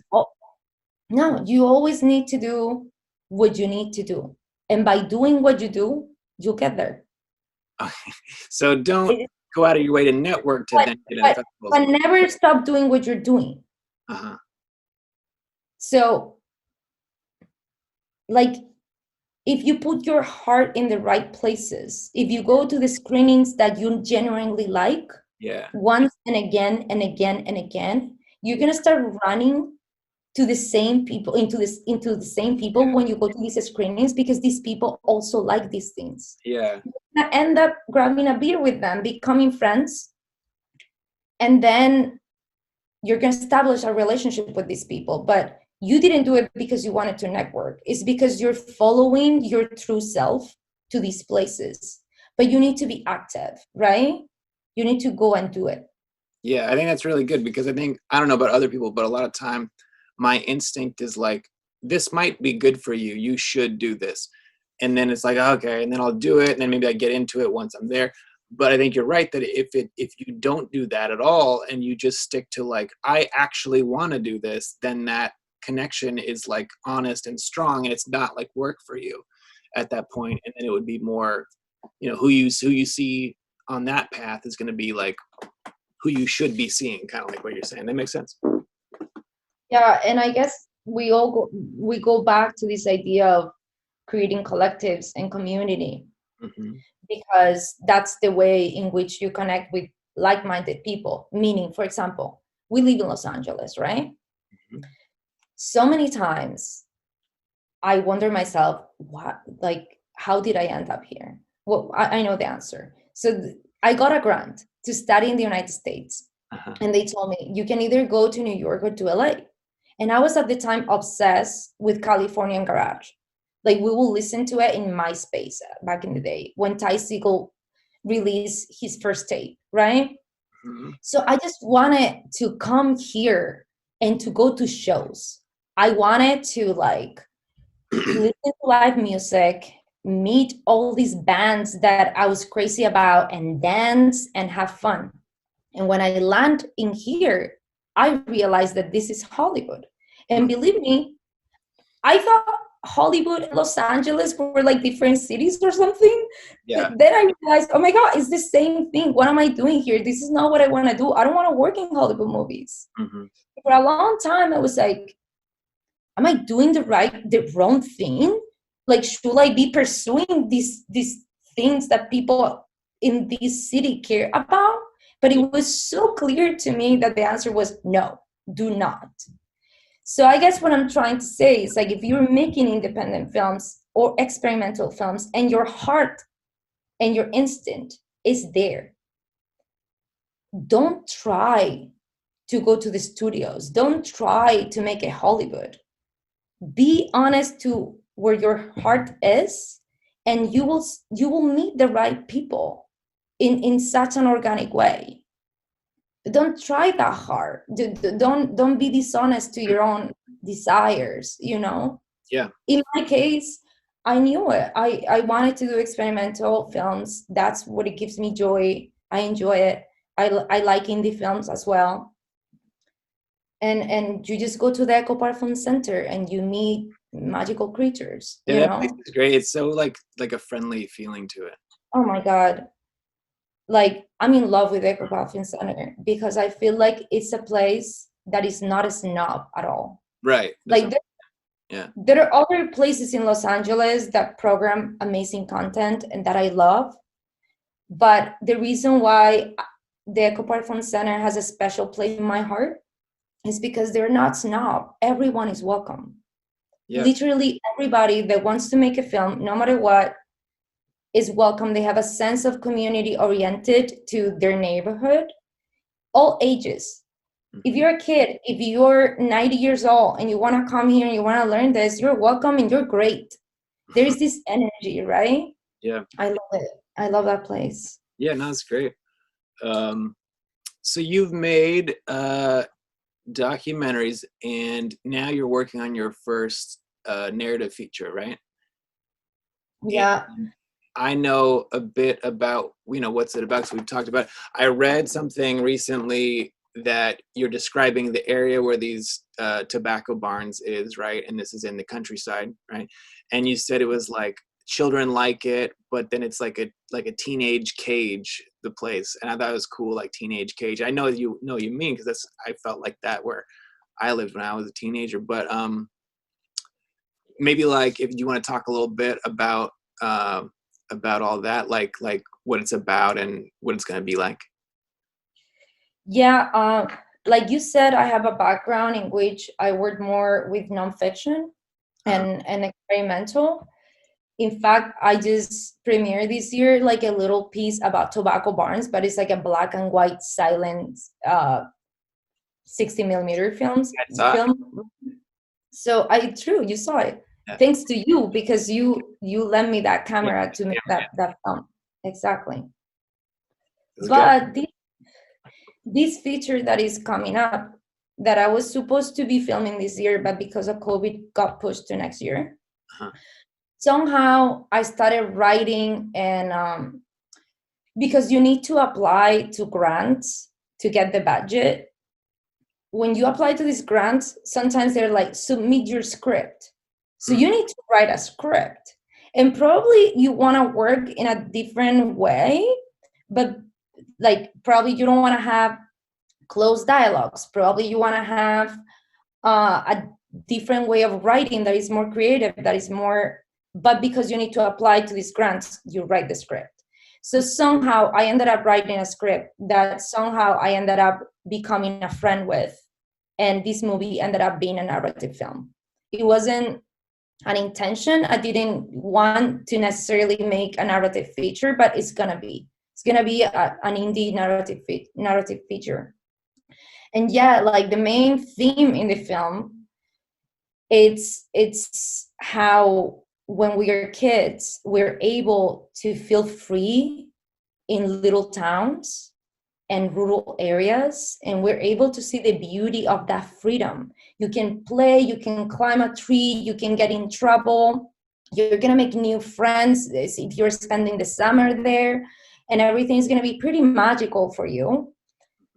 no, you always need to do what you need to do. And by doing what you do, you'll get there. happen. So don't It- go out of your way to network to But, then get into but, festivals. but never stop doing what you're doing. Uh-huh. So, like, if you put your heart in the right places, if you go to the screenings that you genuinely like, Yeah. once and again and again and again, you're gonna start running to the same people, into the same people when you go to these screenings, because these people also like these things. Yeah. You're gonna end up grabbing a beer with them, becoming friends, and then you're gonna establish a relationship with these people. But you didn't do it because you wanted to network. It's because you're following your true self to these places. But you need to be active, right? You need to go and do it. Yeah, I think that's really good, because I don't know about other people, but a lot of time my instinct is like, this might be good for you. You should do this. And then it's like, okay, and then I'll do it, and then maybe I get into it once I'm there. But I think you're right that if you don't do that at all, and you just stick to like, I actually want to do this, then that connection is like honest and strong, and it's not like work for you at that point. And then it would be more, who you see on that path is going to be like who you should be seeing, kind of like what you're saying. That makes sense. Yeah, and I guess we go back to this idea of creating collectives and community, Mm-hmm. because that's the way in which you connect with like-minded people. Meaning, for example, we live in Los Angeles, right? Mm-hmm. So many times I wonder myself, how did I end up here? Well, I know the answer. So I got a grant to study in the United States. Uh-huh. And they told me, you can either go to New York or to LA. And I was at the time obsessed with Californian Garage. Like, we will listen to it in MySpace back in the day when Ty Segall released his first tape, right? Mm-hmm. So I just wanted to come here and to go to shows. I wanted to listen to live music, meet all these bands that I was crazy about, and dance and have fun. And when I land in here, I realized that this is Hollywood. And believe me, I thought Hollywood and Los Angeles were like different cities or something. Yeah. Then I realized, oh my God, it's the same thing. What am I doing here? This is not what I want to do. I don't want to work in Hollywood movies. Mm-hmm. For a long time, I was like, am I doing the wrong thing? Like, should I be pursuing these things that people in this city care about? But it was so clear to me that the answer was no, do not. So I guess what I'm trying to say is, like, if you're making independent films or experimental films and your heart and your instinct is there, don't try to go to the studios. Don't try to make it Hollywood. Be honest to where your heart is, and you will meet the right people in such an organic way. Don't try that hard. Don't be dishonest to your own desires. Yeah. In my case, I knew it. I wanted to do experimental films. That's what it gives me joy. I enjoy it. I like indie films as well. And you just go to the Echo Park Film Center and you meet magical creatures. Yeah, that place is great. It's so like a friendly feeling to it. Oh my God. Like, I'm in love with Echo Park Film Center because I feel like it's a place that is not a snob at all. Right. Like, yeah. There are other places in Los Angeles that program amazing content and that I love. But the reason why the Echo Park Film Center has a special place in my heart is because they're not snob. Everyone is welcome. Yeah. Literally everybody that wants to make a film, no matter what, is welcome. They have a sense of community oriented to their neighborhood, all ages. If you're a kid, if you're 90 years old and you want to come here and you want to learn this, you're welcome and you're great. There is this energy, right? Yeah. I love it. I love that place. Yeah, no, it's great. So you've made documentaries, and now you're working on your first narrative feature, right? Yeah. And I know a bit about, what's it about, so we've talked about it. I read something recently that you're describing the area where these tobacco barns is, right? And this is in the countryside, right? And you said it was like children like it, but then it's like a teenage cage, the place. And I thought it was cool, like teenage cage. I know you mean, because I felt like that where I lived when I was a teenager. But maybe like if you want to talk a little bit about all that, like what it's about and what it's going to be like. Yeah, like you said, I have a background in which I work more with nonfiction and experimental. In fact, I just premiered this year like a little piece about tobacco barns, but it's like a black and white silent 60 millimeter film. So true, you saw it. Yeah. Thanks to you, because you lent me that camera to make that film. Exactly. But this feature that is coming up, that I was supposed to be filming this year, but because of COVID got pushed to next year. Somehow I started writing, and because you need to apply to grants to get the budget. When you apply to these grants, sometimes they're like, submit your script. So you need to write a script. And probably you want to work in a different way, but like probably you don't want to have closed dialogues. Probably you want to have a different way of writing that is more creative, that is more, but because you need to apply to these grants, you write the script. So somehow I ended up writing a script that somehow I ended up becoming a friend with. And this movie ended up being a narrative film. It wasn't an intention. I didn't want to necessarily make a narrative feature, but it's going to be an indie narrative feature. And yeah, like the main theme in the film, it's how when we are kids, we're able to feel free in little towns and rural areas, and we're able to see the beauty of that freedom. You can play, you can climb a tree, you can get in trouble, you're gonna make new friends if you're spending the summer there, and everything's gonna be pretty magical for you.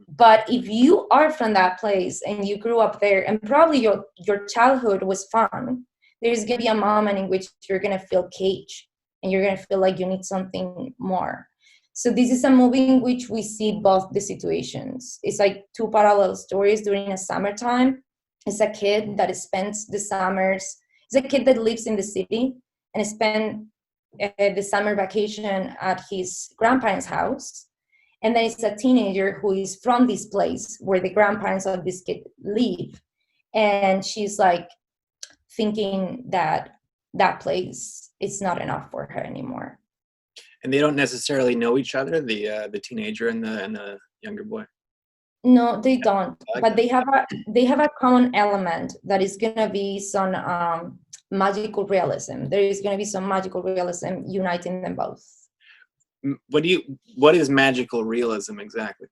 But if you are from that place and you grew up there, and probably your childhood was fun, there's gonna be a moment in which you're gonna feel caged and you're gonna feel like you need something more. So this is a movie in which we see both the situations. It's like two parallel stories during a summertime. It's a kid that spends the summers. It's a kid that lives in the city and spends the summer vacation at his grandparents' house. And then it's a teenager who is from this place where the grandparents of this kid live. And she's like thinking that that place is not enough for her anymore. And they don't necessarily know each other, the teenager and the younger boy. No, they don't. But they have a common element that is gonna be some magical realism. There is gonna be some magical realism uniting them both. What is magical realism exactly?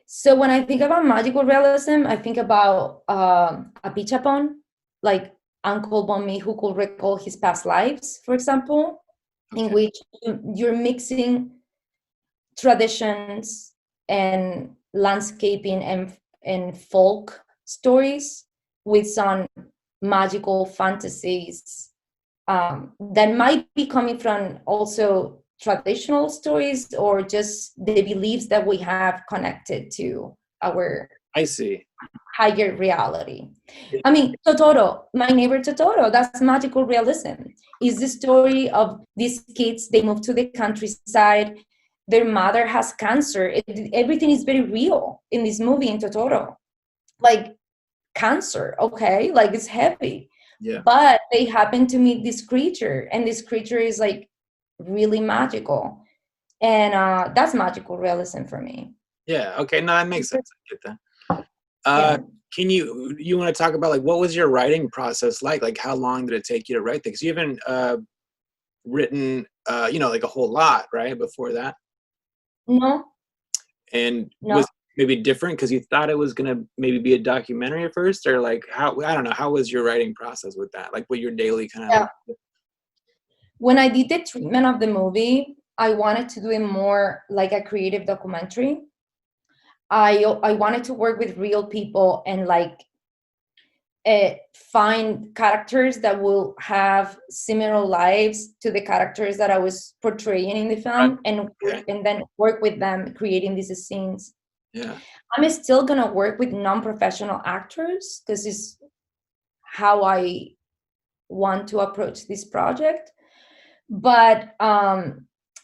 So when I think about magical realism, I think about a pichapon, like Uncle Bonmi, who could recall his past lives, for example, in which you're mixing traditions and landscaping and folk stories with some magical fantasies that might be coming from also traditional stories or just the beliefs that we have connected to our higher reality. I mean, Totoro, My Neighbor Totoro, that's magical realism. Is the story of these kids, they move to the countryside, their mother has cancer. Everything is very real in this movie in Totoro. Like cancer, okay? Like it's heavy. Yeah. But they happen to meet this creature, and this creature is like really magical. And that's magical realism for me. Yeah. Okay. No, that makes sense. I get that. Yeah. Can you want to talk about like what was your writing process like? Like how long did it take you to write things? You haven't written like a whole lot, right? Before that. No, And no. was it maybe different because you thought it was gonna maybe be a documentary at first, or like how, I don't know, how was your writing process with that? Like what your daily kind of Yeah. When I did the treatment of the movie, I wanted to do it more like a creative documentary. I wanted to work with real people and like find characters that will have similar lives to the characters that I was portraying in the film, and Okay. and then work with them creating these scenes. Yeah. I'm still gonna work with non-professional actors because it's how I want to approach this project. But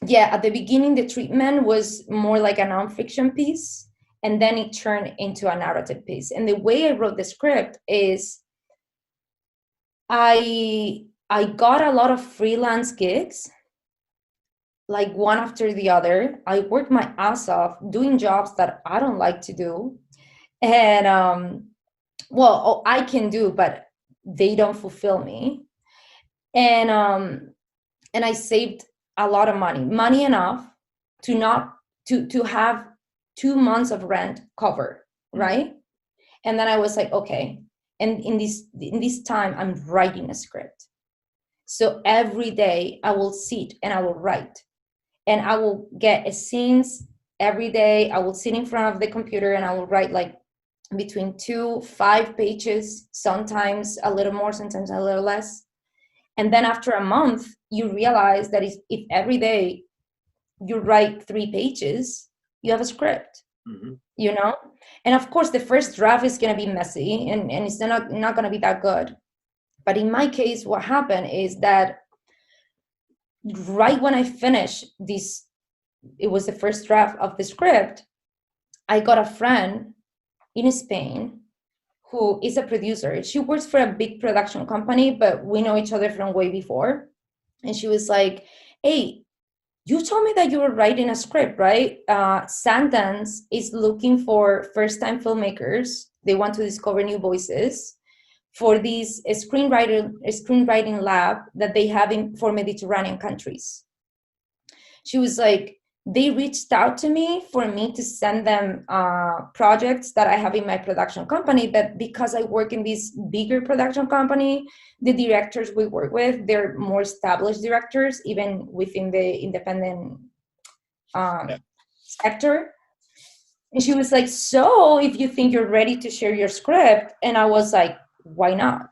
yeah, at the beginning, the treatment was more like a nonfiction piece, and then it turned into a narrative piece. And the way I wrote the script is I got a lot of freelance gigs, like one after the other. I worked my ass off doing jobs that I don't like to do, and I can do, but they don't fulfill me. And I saved a lot of money enough to not to have 2 months of rent covered, right? And then I was like, okay. And in this time, I'm writing a script. So every day I will sit and I will write, and I will get scenes every day. I will sit in front of the computer and I will write like between 2-5 pages, sometimes a little more, sometimes a little less. And then after a month, you realize that if every day you write 3 pages, you have a script, you know? And of course, the first draft is going to be messy and it's not going to be that good. But in my case, what happened is that right when I finished this, it was the first draft of the script, I got a friend in Spain who is a producer. She works for a big production company, but we know each other from way before. And she was like, hey, you told me that you were writing a script, right? Sundance is looking for first-time filmmakers. They want to discover new voices for this screenwriting lab that they have for Mediterranean countries. She was like, they reached out to me for me to send them projects that I have in my production company, but because I work in this bigger production company, the directors we work with, they're more established directors, even within the independent sector. And she was like, so if you think you're ready to share your script, and I was like, why not?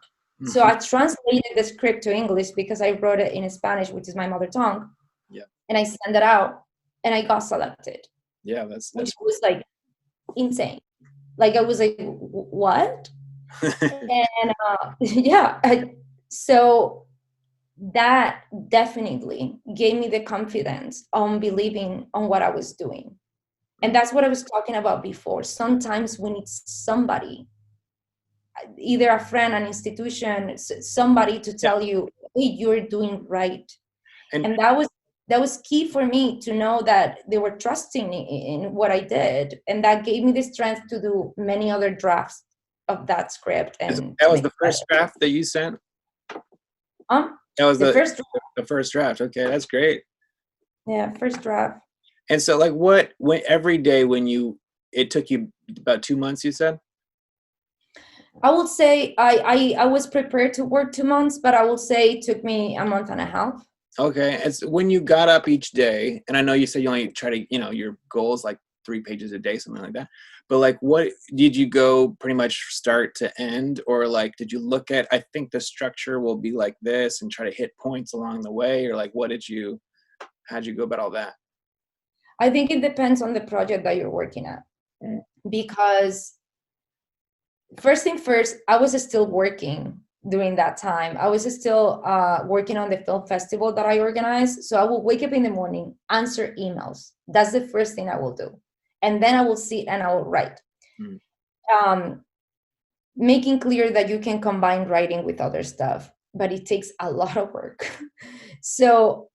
So I translated the script to English because I wrote it in Spanish, which is my mother tongue. Yeah. And I sent it out and I got selected. Yeah, that's which was like insane. Like I was like, what? And yeah, so that definitely gave me the confidence on believing on what I was doing. And that's what I was talking about before. Sometimes we need somebody, either a friend, an institution, somebody to tell you, hey, you're doing right. And that was key for me to know that they were trusting in what I did. And that gave me the strength to do many other drafts of that script. And that was the first draft that you sent? That was the first draft. The first draft. Okay, that's great. Yeah, first draft. And so like when every day it took you about 2 months, you said? I would say I was prepared to work 2 months, but I would say it took me a month and a half. Okay. It's when you got up each day, and I know you said you only try to, your goal is like 3 pages a day, something like that. But like, what did you go pretty much start to end? Or like, did you look at, I think the structure will be like this and try to hit points along the way? Or like, how'd you go about all that? I think it depends on the project that you're working at. Because first thing first, I was still working during that time. I was still working on the film festival that I organized. So I will wake up in the morning, answer emails. That's the first thing I will do. And then I will sit and I will write. Mm. Making clear that you can combine writing with other stuff, but it takes a lot of work. So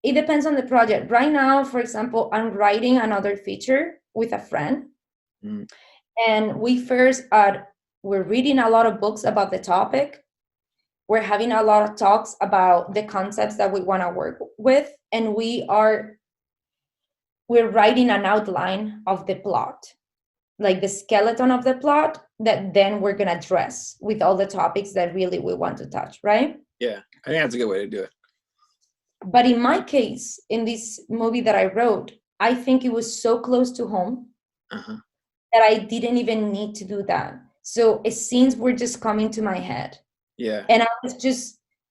it depends on the project. Right now, for example, I'm writing another feature with a friend. Mm. And we're reading a lot of books about the topic. We're having a lot of talks about the concepts that we want to work with. And we're writing an outline of the plot, like the skeleton of the plot that then we're going to address with all the topics that really we want to touch, right? Yeah, I think that's a good way to do it. But in my case, in this movie that I wrote, I think it was so close to home that I didn't even need to do that. So scenes were just coming to my head. Yeah. And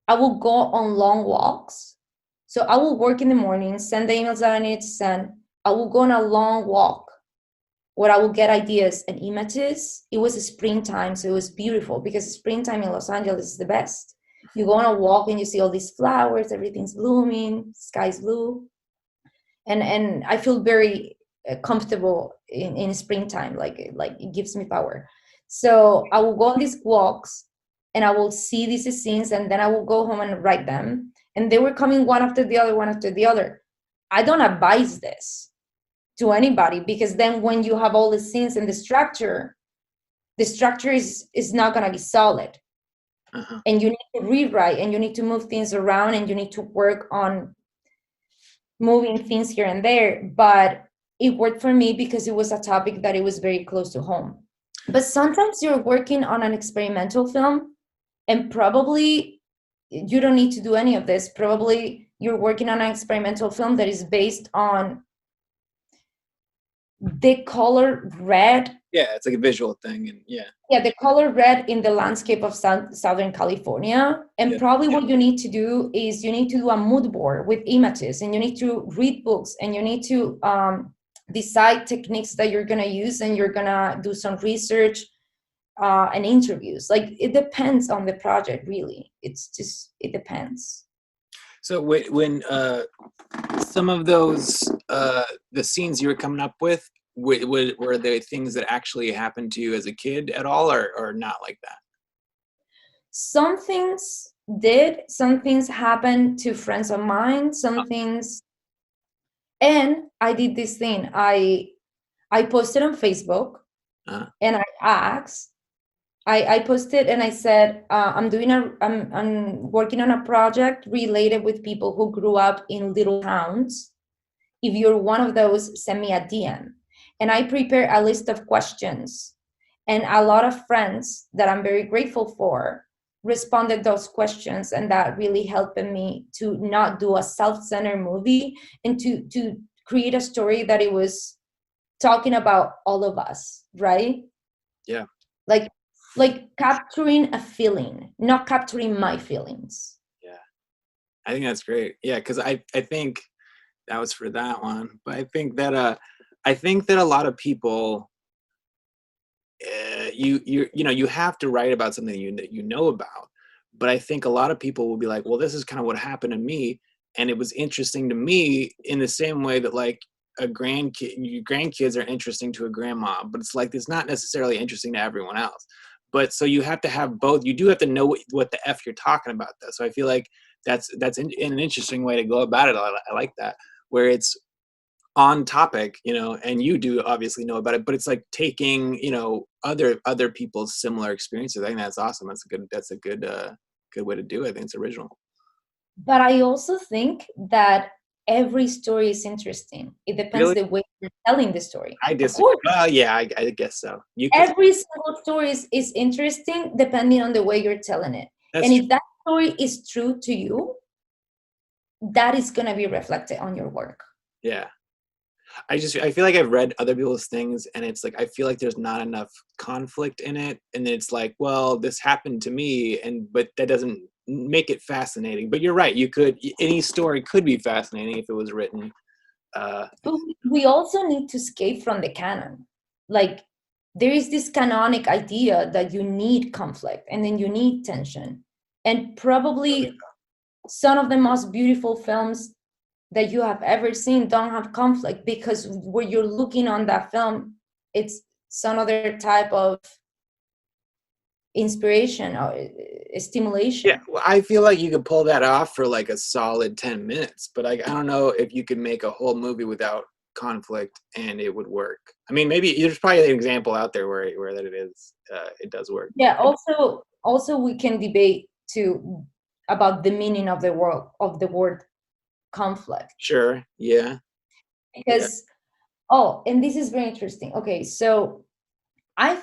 I will go on long walks. So I will work in the morning, send the emails that I need to send. I will go on a long walk where I will get ideas and images. It was springtime, so it was beautiful because springtime in Los Angeles is the best. You go on a walk and you see all these flowers, everything's blooming, sky's blue. And I feel very comfortable in springtime, like it gives me power. So I will go on these walks and I will see these scenes, and then I will go home and write them. And they were coming one after the other, one after the other. I don't advise this to anybody, because then when you have all the scenes and the structure is not going to be solid. And you need to rewrite, and you need to move things around, and you need to work on moving things here and there. But it worked for me because it was a topic that it was very close to home. But sometimes you're working on an experimental film, and probably you don't need to do any of this. Probably you're working on an experimental film that is based on the color red. Yeah, it's like a visual thing. And yeah, the color red in the landscape of Southern California. And probably what you need to do is you need to do a mood board with images, and you need to read books, and you need to decide techniques that you're going to use, and you're going to do some research and interviews. Like, it depends on the project, really. It depends. So when some of those the scenes you were coming up with, were they things that actually happened to you as a kid at all, or not like that? Some things did. Some things happened to friends of mine. Some things. And I did this thing. I posted on Facebook, and I asked. I posted and I said, I'm working on a project related with people who grew up in little towns. If you're one of those, send me a DM. And I prepare a list of questions. And a lot of friends that I'm very grateful for responded those questions. And that really helped me to not do a self-centered movie, and to create a story that it was talking about all of us, right? Yeah. Like capturing a feeling, not capturing my feelings. Yeah. I think that's great. Yeah, because I think that was for that one. But I think that a lot of people, you have to write about something that you know about. But I think a lot of people will be like, well, this is kind of what happened to me, and it was interesting to me in the same way that like grandkids are interesting to a grandma, but it's like it's not necessarily interesting to everyone else. But so you have to have both. You do have to know what the F you're talking about, though. So I feel like that's in an interesting way to go about it. I like that, where it's on topic, and you do obviously know about it, but it's like taking, other people's similar experiences. I think that's awesome. That's a good way to do it. I think it's original. But I also think that every story is interesting. It depends the way you're telling the story. I disagree. Well, yeah, I guess so. Every single story is interesting depending on the way you're telling it. And if that story is true to you, that is going to be reflected on your work. Yeah. I feel like I've read other people's things, and it's like I feel like there's not enough conflict in it, and it's like, well, this happened to me, but that doesn't make it fascinating. But you're right, any story could be fascinating if it was written. But we also need to escape from the canon. Like, there is this canonic idea that you need conflict and then you need tension. And probably some of the most beautiful films that you have ever seen don't have conflict, because when you're looking on that film, it's some other type of inspiration or stimulation. Yeah, well, I feel like you could pull that off for like a solid 10 minutes, but I don't know if you could make a whole movie without conflict and it would work. I mean, maybe there's probably an example out there where that it does work. Yeah, also we can debate too about the meaning of the word conflict. Sure. Yeah. Because and this is very interesting. Okay, so I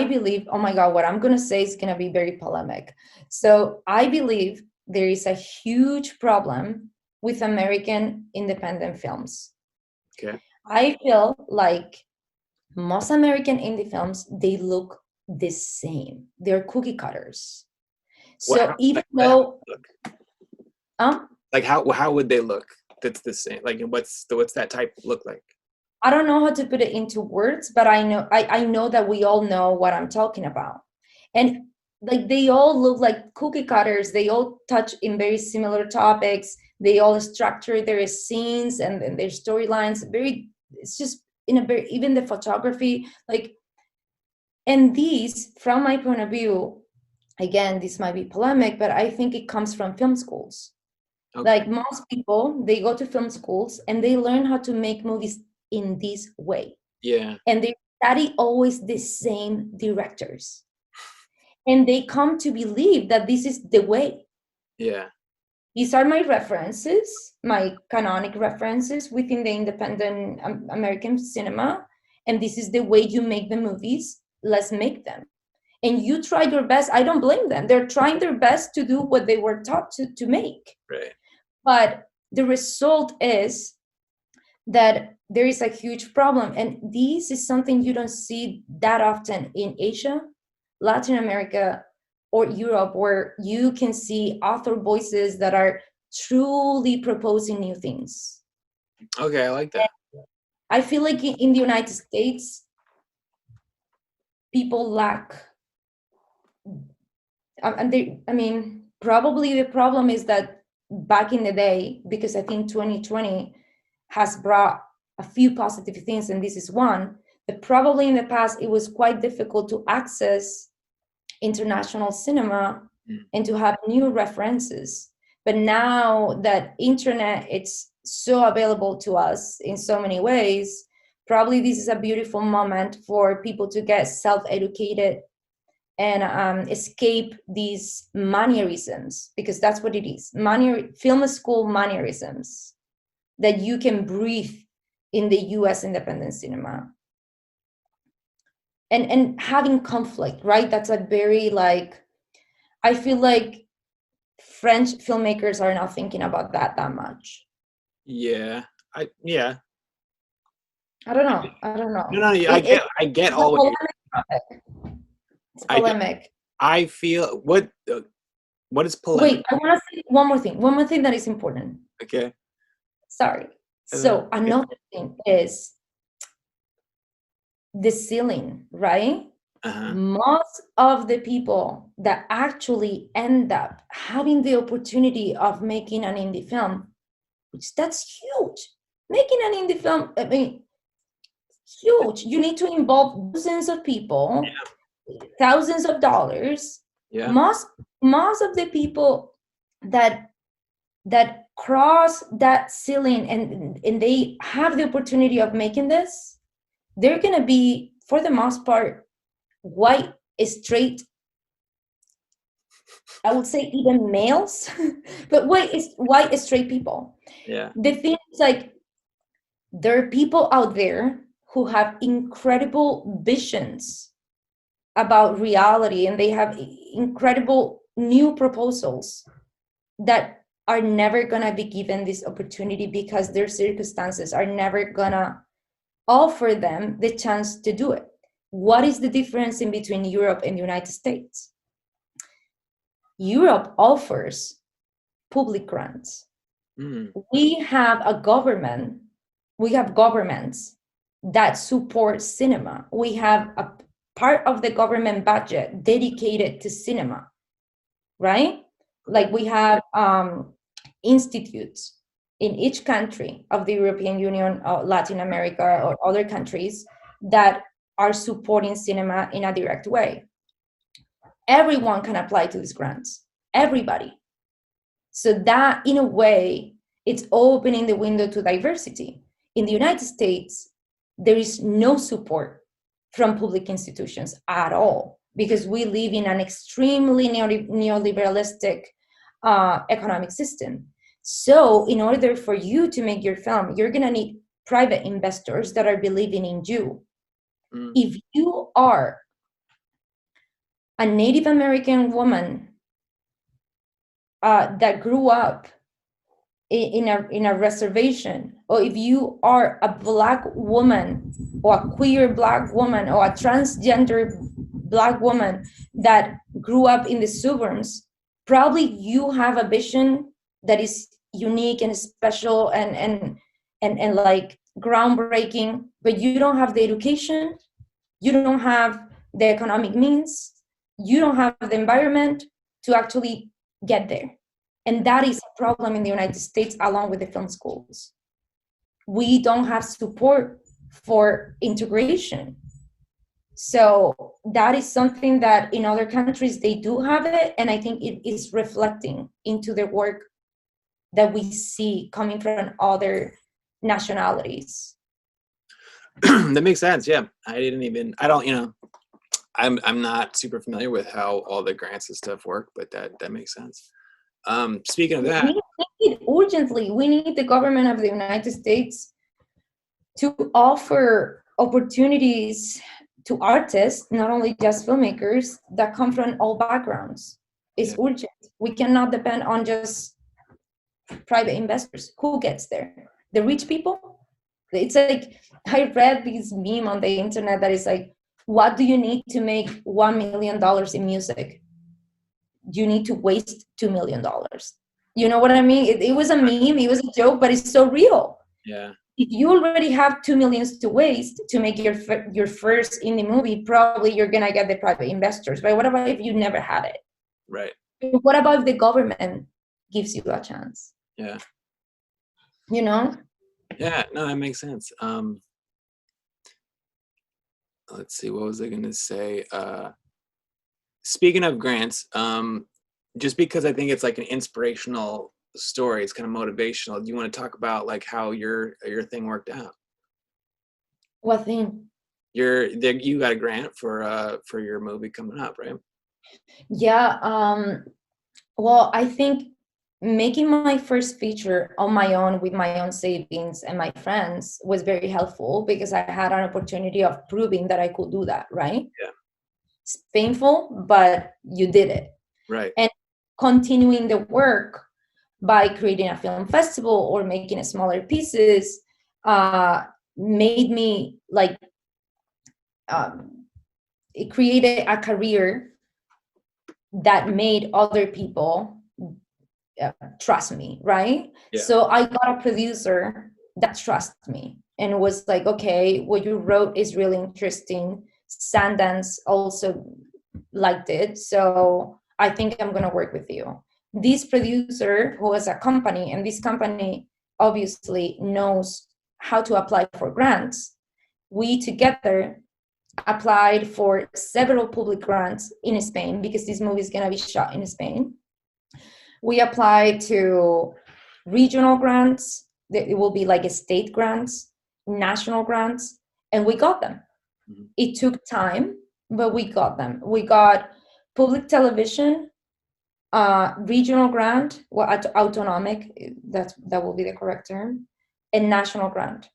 believe, oh my God, what I'm going to say is going to be very polemic. So I believe there is a huge problem with American independent films. Okay. I feel like most American indie films, they look the same. They're cookie cutters. So even though, like how would they look? That's the same. Like what's that type look like? I don't know how to put it into words, but I know that we all know what I'm talking about. And like they all look like cookie cutters. They all touch in very similar topics. They all structure their scenes and their storylines. It's just in a very, even the photography, like, and these, from my point of view, again, this might be polemic, but I think it comes from film schools. Okay. Like most people, they go to film schools and they learn how to make movies in this way. Yeah. And they study always the same directors. And they come to believe that this is the way. Yeah. These are my references, my canonic references within the independent American cinema. And this is the way you make the movies. Let's make them. And you try your best. I don't blame them. They're trying their best to do what they were taught to make. Right. But the result is that there is a huge problem. And this is something you don't see that often in Asia, Latin America, or Europe, where you can see author voices that are truly proposing new things. Okay, I like that. And I feel like in the United States, people lack, probably the problem is that back in the day, because I think 2020 has brought a few positive things, and this is one, but probably in the past it was quite difficult to access international cinema and to have new references. But now that internet, it's so available to us in so many ways, probably this is a beautiful moment for people to get self-educated and escape these mannerisms, because that's what it is. Film school mannerisms that you can breathe in the US independent cinema. And having conflict, right? That's a very, like, I feel like French filmmakers are not thinking about that much. Yeah. I don't know. No, I get all what you're. It's polemic. I feel what is polemic? Wait, I want to say one more thing that is important. Okay. Sorry. So another thing is the ceiling, right? Uh-huh. Most of the people that actually end up having the opportunity of making an indie film, which that's huge. Making an indie film, I mean, huge. You need to involve dozens of people, thousands of dollars. Yeah. Most of the people that cross that ceiling and they have the opportunity of making this, they're gonna be, for the most part, white, straight, I would say even males, but white straight people. Yeah. The thing is, like, there are people out there who have incredible visions about reality, and they have incredible new proposals that are never gonna be given this opportunity because their circumstances are never gonna offer them the chance to do it. What is the difference in between Europe and the United States? Europe offers public grants. We have governments that support cinema. We have a part of the government budget dedicated to cinema, right? Like we have institutes in each country of the European Union, or Latin America, or other countries that are supporting cinema in a direct way. Everyone can apply to these grants, everybody. So that, in a way, it's opening the window to diversity. In the United States, there is no support from public institutions at all, because we live in an extremely neoliberalistic economic system. So in order for you to make your film, you're going to need private investors that are believing in you. If you are a Native American woman that grew up in a reservation, or if you are a Black woman, or a queer Black woman, or a transgender Black woman that grew up in the suburbs, probably you have a vision that is unique and special and like groundbreaking, but you don't have the education, you don't have the economic means, you don't have the environment to actually get there. And that is a problem in the United States, along with the film schools. We don't have support for integration. So that is something that in other countries they do have it, and I think it is reflecting into the work that we see coming from other nationalities. That makes sense. Yeah, I'm not super familiar with how all the grants and stuff work, but that makes sense. Speaking of that, we need urgently, we need the government of the United States to offer opportunities to artists, not only just filmmakers, that come from all backgrounds. It's urgent. We cannot depend on just private investors. Who gets there? The rich people? It's like, I read this meme on the internet that is like, what do you need to make $1 million in music? You need to waste $2 million. You know what I mean? It was a meme, it was a joke, but it's so real. Yeah. If you already have $2 million to waste to make your first indie movie, probably you're gonna get the private investors. But what about if you never had it? Right. What about if the government gives you a chance? Yeah. You know? Yeah, no, that makes sense. Let's see, what was I gonna say? Speaking of grants, just because I think it's like an inspirational story, it's kind of motivational. Do you want to talk about like how your thing worked out? What thing? You got a grant for your movie coming up, right? Yeah. Well, I think making my first feature on my own with my own savings and my friends was very helpful, because I had an opportunity of proving that I could do that, right? Yeah. It's painful, but you did it. Right. And continuing the work by creating a film festival or making smaller pieces made me like, it created a career that made other people trust me, right? Yeah. So I got a producer that trusts me and was like, okay, what you wrote is really interesting. Sundance also liked it, so I think I'm gonna work with you. This producer, who has a company, and this company obviously knows how to apply for grants, we together applied for several public grants in Spain, because this movie is gonna be shot in Spain. We applied to regional grants. It will be like a state grants, national grants, and we got them. Mm-hmm. It took time, but we got them. We got public television, regional grant, autonomic, that will be the correct term, and national grant.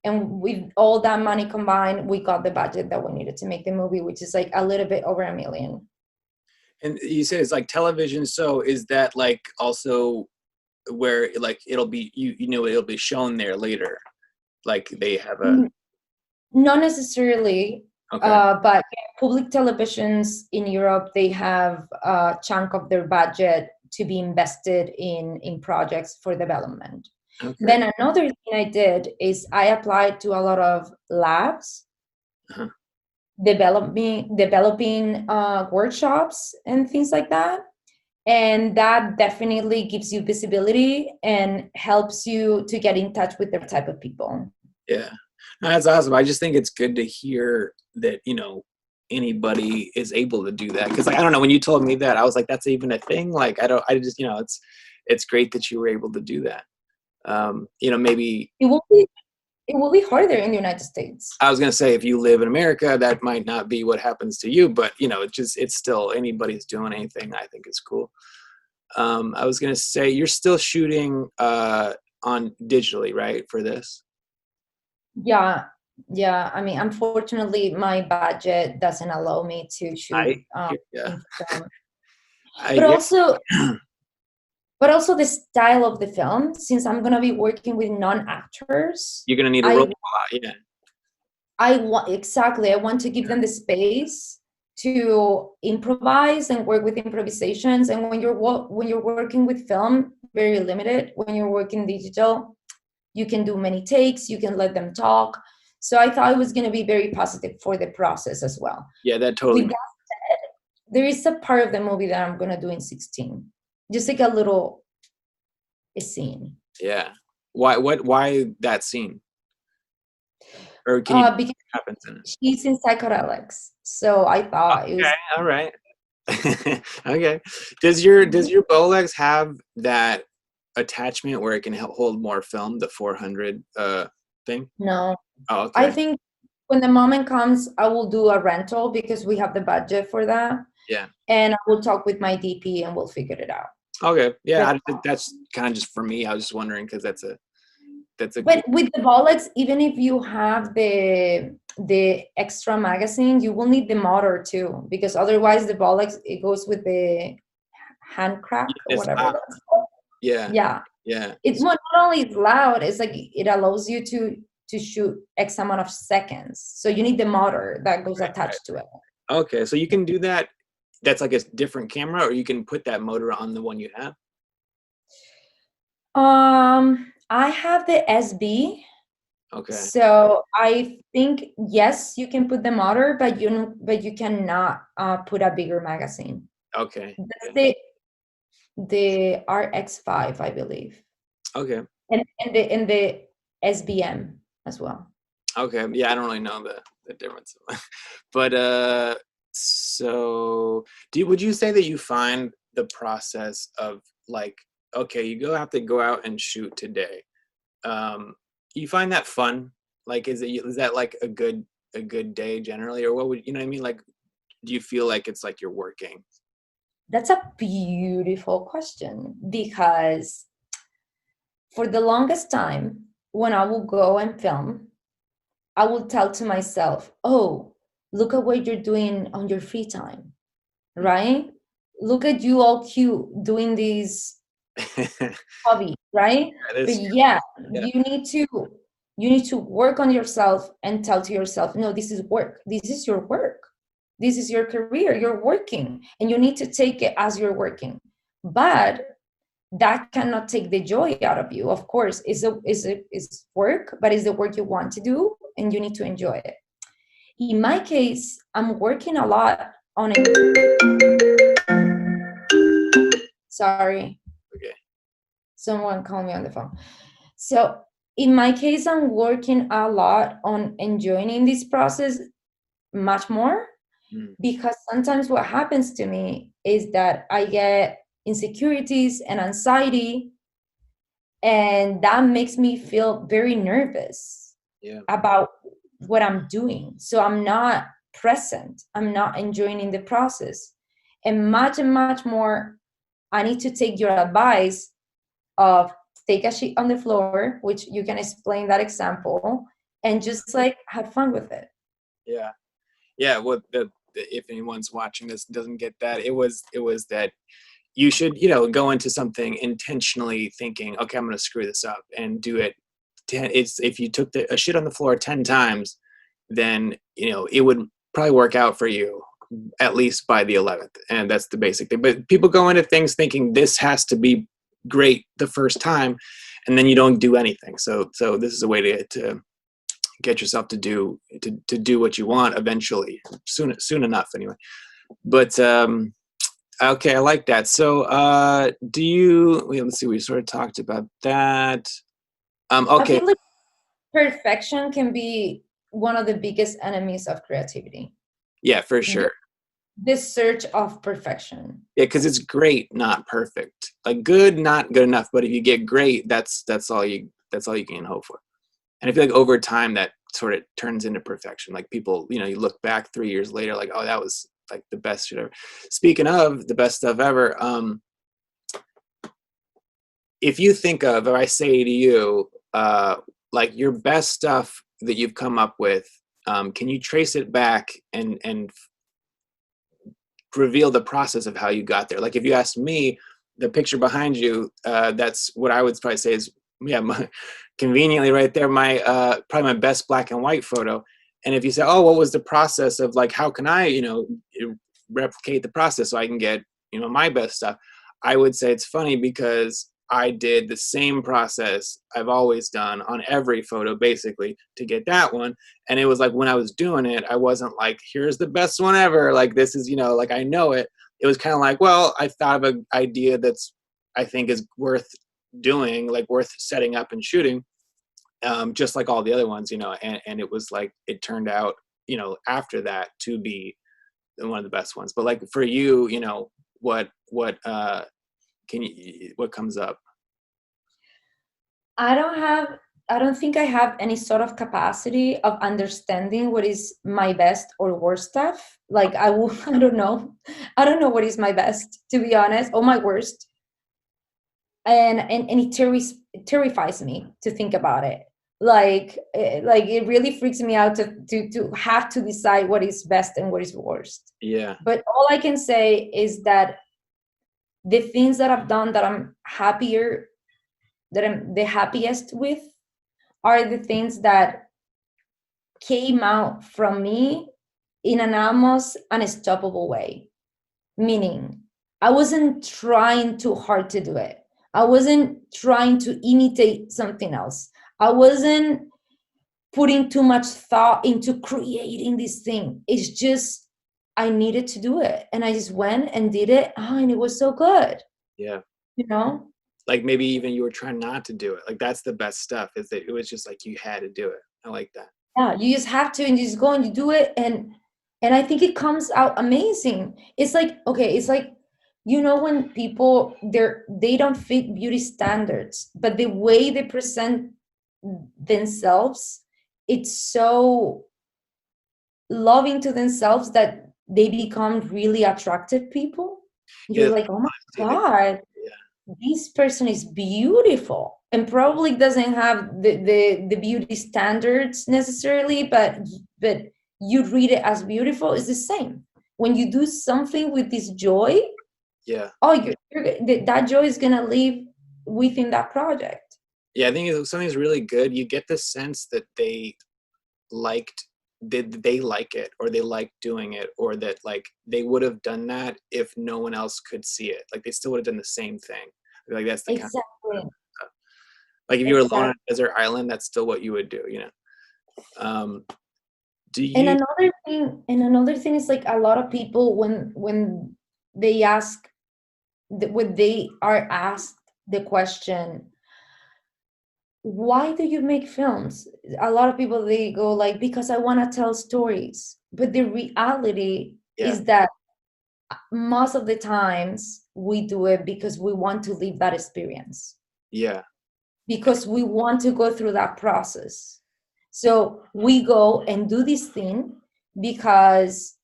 And with all that money combined, we got the budget that we needed to make the movie, which is like a little bit over $1 million. And you said it's like television, so is that like also where like it'll be it'll be shown there later, like they have a? Not necessarily. Okay. But public televisions in Europe, they have a chunk of their budget to be invested in projects for development. Okay. Then another thing I did is I applied to a lot of labs, Uh-huh. developing workshops and things like that. And that definitely gives you visibility and helps you to get in touch with the type of people. Yeah. No, that's awesome. I just think it's good to hear that, anybody is able to do that. Cause like, I don't know, when you told me that, I was like, that's even a thing. Like, I just, it's great that you were able to do that. Maybe It will be harder in the United States. I was going to say, if you live in America, that might not be what happens to you, but it's still anybody's doing anything. I think is cool. I was going to say, you're still shooting, on digitally, right? For this. Yeah, yeah. I mean, unfortunately, my budget doesn't allow me to shoot Yeah. in film. I But get. also the style of the film, since I'm gonna be working with non-actors, You're gonna need a role a lot, yeah. I want to give them the space to improvise and work with improvisations. And when you're working with film, very limited. When you're working digital, you can do many takes, you can let them talk. So I thought it was going to be very positive for the process as well. Yeah, that totally. With that said, there is a part of the movie that I'm going to do in 16, just like a scene. Yeah. Why that scene? Or can you Because what happens in it? she's in psychedelics, so I thought it was. Okay, all right. Okay. Does your Bolex have that attachment where it can hold more film, the 400 thing? No. Oh, okay. I think when the moment comes, I will do a rental because we have the budget for that. Yeah. And I will talk with my DP and we'll figure it out. Okay. Yeah, that's kind of just for me. I was just wondering because that's a. But with the Bolex, even if you have the extra magazine, you will need the motor too, because otherwise the Bolex, it goes with the hand crack or whatever that's called. Yeah. Yeah. Yeah. It's not only loud, it's like it allows you to shoot X amount of seconds. So you need the motor that goes attached to it. Okay, so you can do that. That's like a different camera, or you can put that motor on the one you have. I have the SB. Okay. So I think yes, you can put the motor, but you cannot put a bigger magazine. Okay. That's the RX5, I believe. Okay. And the SBM as well. Okay. Yeah, I don't really know the difference. But so would you say that you find the process of like, okay, you have to go out and shoot today. You find that fun? Like, is that like a good day generally, or what would, you know what I mean? Like, do you feel like it's like you're working? That's a beautiful question, because for the longest time, when I will go and film, I will tell to myself, oh, look at what you're doing on your free time, right? Look at you all cute doing these hobby, right? But yeah, you need to work on yourself and tell to yourself, no, this is work. This is your work. This is your career. You're working, and you need to take it as you're working. But that cannot take the joy out of you. Of course, it's work, but it's the work you want to do, and you need to enjoy it. In my case, I'm working a lot on it. Sorry. Okay. Someone called me on the phone. So in my case, I'm working a lot on enjoying this process much more, because sometimes what happens to me is that I get insecurities and anxiety, and that makes me feel very nervous about what I'm doing. So I'm not present. I'm not enjoying the process. And much more, I need to take your advice of take a sheet on the floor, which you can explain that example, and just like have fun with it. Yeah. Well, if anyone's watching this doesn't get that, it was that you should, go into something intentionally thinking, okay, I'm going to screw this up and do it. If you took a shit on the floor 10 times, then, it would probably work out for you at least by the 11th. And that's the basic thing. But people go into things thinking this has to be great the first time. and then you don't do anything. So this is a way to get yourself to do what you want eventually, soon enough anyway. But okay, I like that. So let's see, we sort of talked about that. I Okay. feel like perfection can be one of the biggest enemies of creativity. Yeah, for sure. This search of perfection. Yeah, because it's great, not perfect. Like good, not good enough. But if you get great, that's all you can hope for. And I feel like over time that sort of turns into perfection. Like people, you look back 3 years later, like, oh, that was like the best shit ever. Speaking of the best stuff ever, if you think of, if I say to you, like your best stuff that you've come up with, can you trace it back and reveal the process of how you got there? Like if you asked me, the picture behind you, that's what I would probably say is, conveniently right there, my probably my best black and white photo. And if you say, oh, what was the process of, like, how can I replicate the process so I can get my best stuff, I would say it's funny because I did the same process I've always done on every photo basically to get that one. And it was like when I was doing it, I wasn't like, here's the best one ever, like this is like I know it. It was kind of like, well, I thought of an idea that's I think is worth doing, like worth setting up and shooting, just like all the other ones, and it was like it turned out after that to be one of the best ones. But like for you, what what comes up? I don't think I have any sort of capacity of understanding what is my best or worst stuff. Like I don't know. I don't know what is my best, to be honest, or my worst. And it terrifies me to think about it. Like it really freaks me out to have to decide what is best and what is worst. Yeah. But all I can say is that the things that I've done that I'm the happiest with are the things that came out from me in an almost unstoppable way. Meaning, I wasn't trying too hard to do it. I wasn't trying to imitate something else. I wasn't putting too much thought into creating this thing. It's just, I needed to do it. And I just went and did it. Oh, and it was so good. Yeah. Like maybe even you were trying not to do it. Like that's the best stuff, is that it was just like you had to do it. I like that. Yeah, you just have to, and you just go and you do it, and I think it comes out amazing. It's like, okay, it's like, when people they don't fit beauty standards, but the way they present themselves, it's so loving to themselves that they become really attractive people. You're like, oh my God, this person is beautiful, and probably doesn't have the beauty standards necessarily, but you read it as beautiful. It's the same when you do something with this joy. Yeah. Oh, that joy is gonna live within that project. Yeah, I think if something's really good, you get the sense that they did they like it, or they like doing it, or that like they would have done that if no one else could see it. Like they still would have done the same thing. I feel like that's the Exactly. kind of like if you were alone on a desert island, that's still what you would do. Do you? And another thing is, like, a lot of people when they ask, when they are asked the question, why do you make films? A lot of people, they go like, because I want to tell stories. But the reality is that most of the times we do it because we want to live that experience. Yeah. Because we want to go through that process. So we go and do this thing because,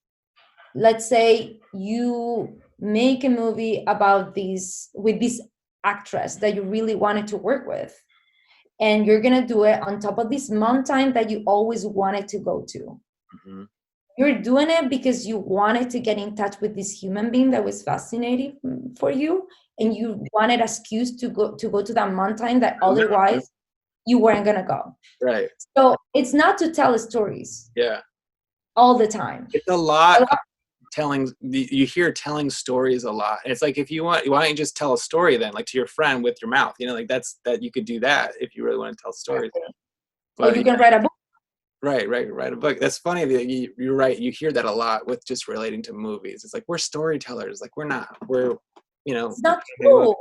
let's say you make a movie about this with this actress that you really wanted to work with, and you're gonna do it on top of this mountain that you always wanted to go to. Mm-hmm. You're doing it because you wanted to get in touch with this human being that was fascinating for you, and you wanted an excuse to go to that mountain that otherwise you weren't gonna go. Right. So it's not to tell stories. Yeah. All the time. It's a lot. you hear telling stories a lot. And it's like, if you want, why don't you just tell a story then, like to your friend with your mouth, you know, like that you could do that if you really want to tell stories. Or But you can write a book. right, write a book. That's funny that you're right. You hear that a lot with just relating to movies. It's like, we're storytellers. Like, we're not. We're, you know. It's not true.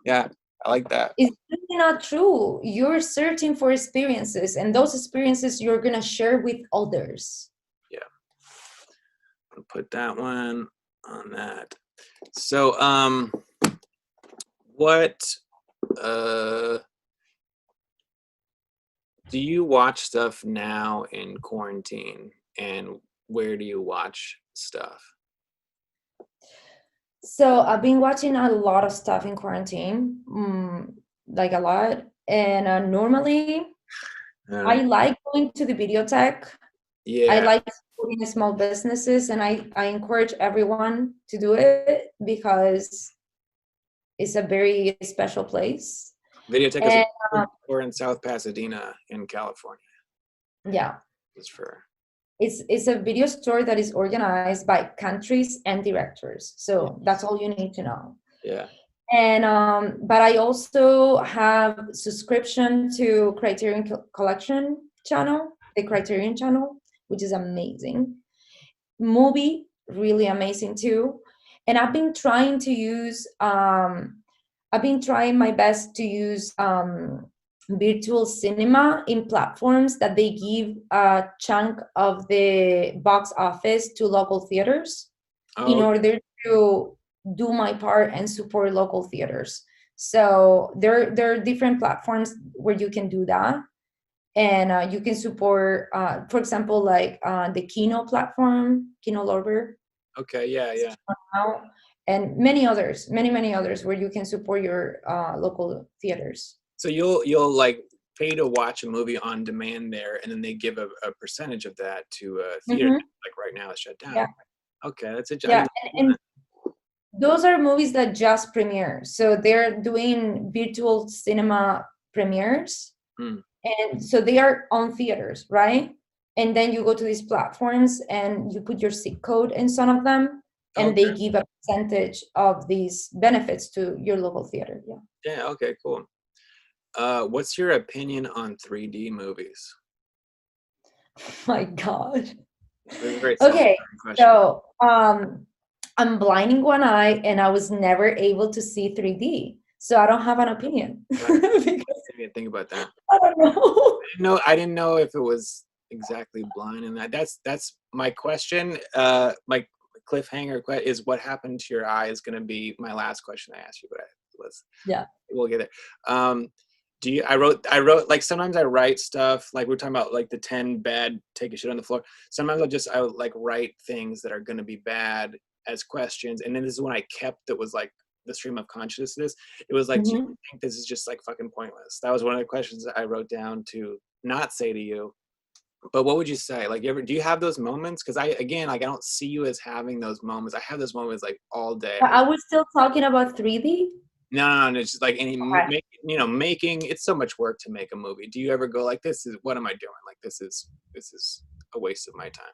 Yeah, I like that. It's really not true. You're searching for experiences, and those experiences you're gonna share with others. Yeah. I'll put that one on that. So, what do you watch stuff now in quarantine, and where do you watch stuff? So I've been watching a lot of stuff in quarantine, like a lot. And normally, I like going to the videotheque. I Yeah. like supporting small businesses, and I encourage everyone to do it because it's a very special place. Videotheque And is we're in South Pasadena in California. yeah, Just for it's a video store that is organized by countries and directors. So that's all you need to know. yeah. And but I also have subscription to Criterion Collection channel, the Criterion channel, which is amazing. Movie, really amazing too. And I've been trying to use I've been trying my best to use virtual cinema in platforms that they give a chunk of the box office to local theaters in order to do my part and support local theaters. So there are different platforms where you can do that, and you can support, for example, like the Kino platform, Kino Lorber. Okay, yeah. And many others, many others, where you can support your local theaters. So you'll like pay to watch a movie on demand there, and then they give a percentage of that to a theater. Like right now, it's shut down. Yeah. Okay, that's it. Yeah, and those are movies that just premiere. So they're doing virtual cinema premieres. And so they are on theaters, right? And then you go to these platforms and you put your zip code in some of them, and they give a percentage of these benefits to your local theater. Yeah. Yeah. Okay. Cool. What's your opinion on 3D movies? My God. Okay. So I'm blind in one eye, and I was never able to see 3D. So I don't have an opinion. Right. I didn't think about that. I don't know. I didn't know if it was exactly blind in that. That's my question. My cliffhanger is what happened to your eye is going to be my last question I asked you, but we'll get there. I wrote like, sometimes I write stuff like we're talking about, like the 10 bad take a shit on the floor. Sometimes I would like write things that are going to be bad as questions, and then this is when I kept that was like the stream of consciousness. It was like, do you think this is just like fucking pointless? That was one of the questions that I wrote down to not say to you. But what would you say? Like, do you have those moments? Because I don't see you as having those moments. I have those moments like all day. Are we still talking about 3D? No, it's just like making. It's so much work to make a movie. Do you ever go like, what am I doing? Like, this is a waste of my time.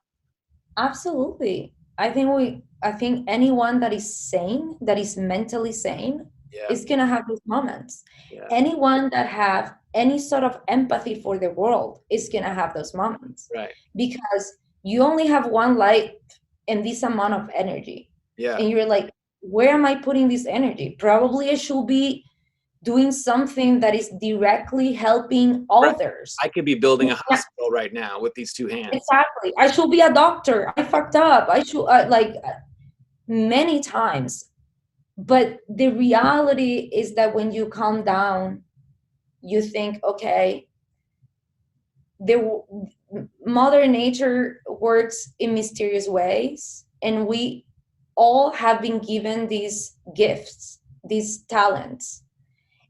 Absolutely. I think anyone that is sane, that is mentally sane, is gonna have those moments. Yeah. Anyone that have any sort of empathy for the world is gonna have those moments. Right. Because you only have one life and this amount of energy. Yeah. And you're like, where am I putting this energy? Probably I should be doing something that is directly helping others. I could be building a hospital right now with these two hands. Exactly. I should be a doctor. I fucked up. I should many times. But the reality is that when you calm down, you think, okay, Mother Nature works in mysterious ways, and we all have been given these gifts, these talents.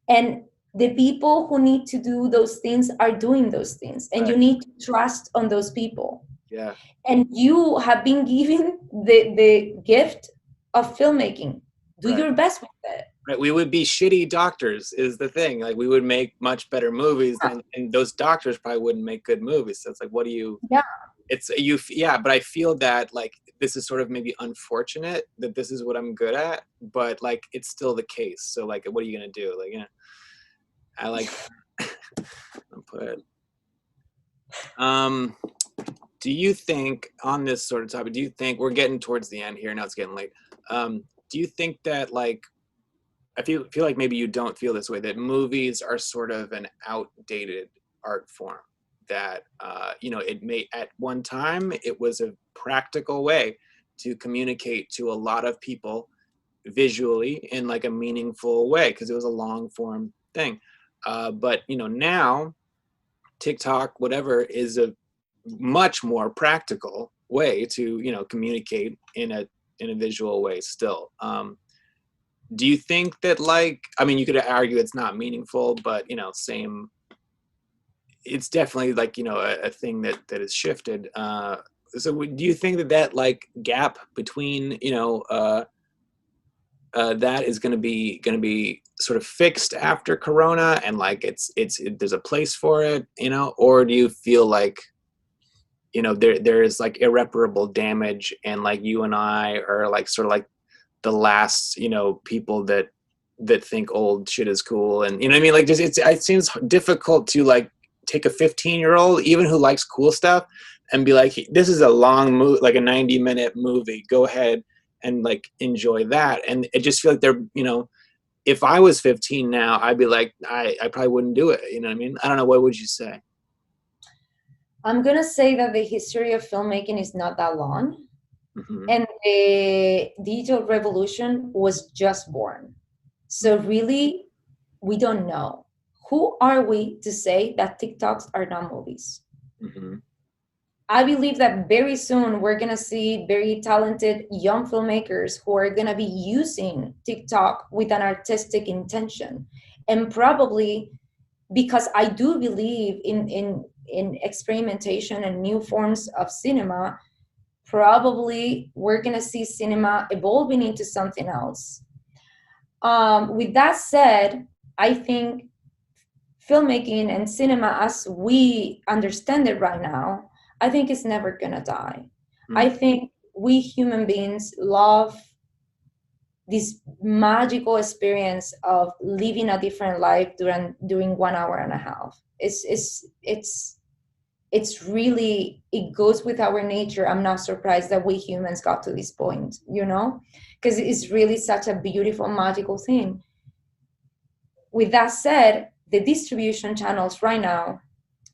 And the people who need to do those things are doing those things, and you need to trust on those people. Yeah. And you have been given the gift of filmmaking. Do your best with it. Right. We would be shitty doctors is the thing. Like, we would make much better movies, and those doctors probably wouldn't make good movies. So it's like, what do you? Yeah. it's you yeah, but I feel that like this is sort of maybe unfortunate that this is what I'm good at, but like it's still the case. So like what are you gonna do? Like, you know, I like I'll put do you think on this sort of topic, do you think we're getting towards the end here, now it's getting late. Do you think that like I feel like maybe you don't feel this way, that movies are sort of an outdated art form, that you know, it may at one time it was a practical way to communicate to a lot of people visually in like a meaningful way because it was a long form thing, but you know, now TikTok, whatever, is a much more practical way to, you know, communicate in a visual way still. Do you think that like, I mean, you could argue it's not meaningful, but you know, same, it's definitely like, you know, a thing that has shifted. So do you think that that like gap between, you know, that is going to be sort of fixed after Corona, and like there's a place for it, you know? Or do you feel like, you know, there is like irreparable damage, and like you and I are like sort of like the last, you know, people that think old shit is cool, and you know what I mean? Like just it seems difficult to like take a 15-year-old, even who likes cool stuff, and be like, this is a long movie, like a 90-minute movie. Go ahead and like enjoy that. And it just feel like they're, you know, if I was 15 now, I'd be like, I probably wouldn't do it. You know what I mean? I don't know. What would you say? I'm gonna say that the history of filmmaking is not that long, Mm-hmm. and the digital revolution was just born. So really, we don't know. Who are we to say that TikToks are not movies? Mm-hmm. I believe that very soon we're going to see very talented young filmmakers who are going to be using TikTok with an artistic intention. And probably because I do believe in experimentation and new forms of cinema, probably we're going to see cinema evolving into something else. With that said, I think filmmaking and cinema as we understand it right now, I think it's never gonna die. I think we human beings love this magical experience of living a different life during 1 hour and a half. It's really, it goes with our nature. I'm not surprised that we humans got to this point, you know, because it's really such a beautiful, magical thing. With that said, the distribution channels right now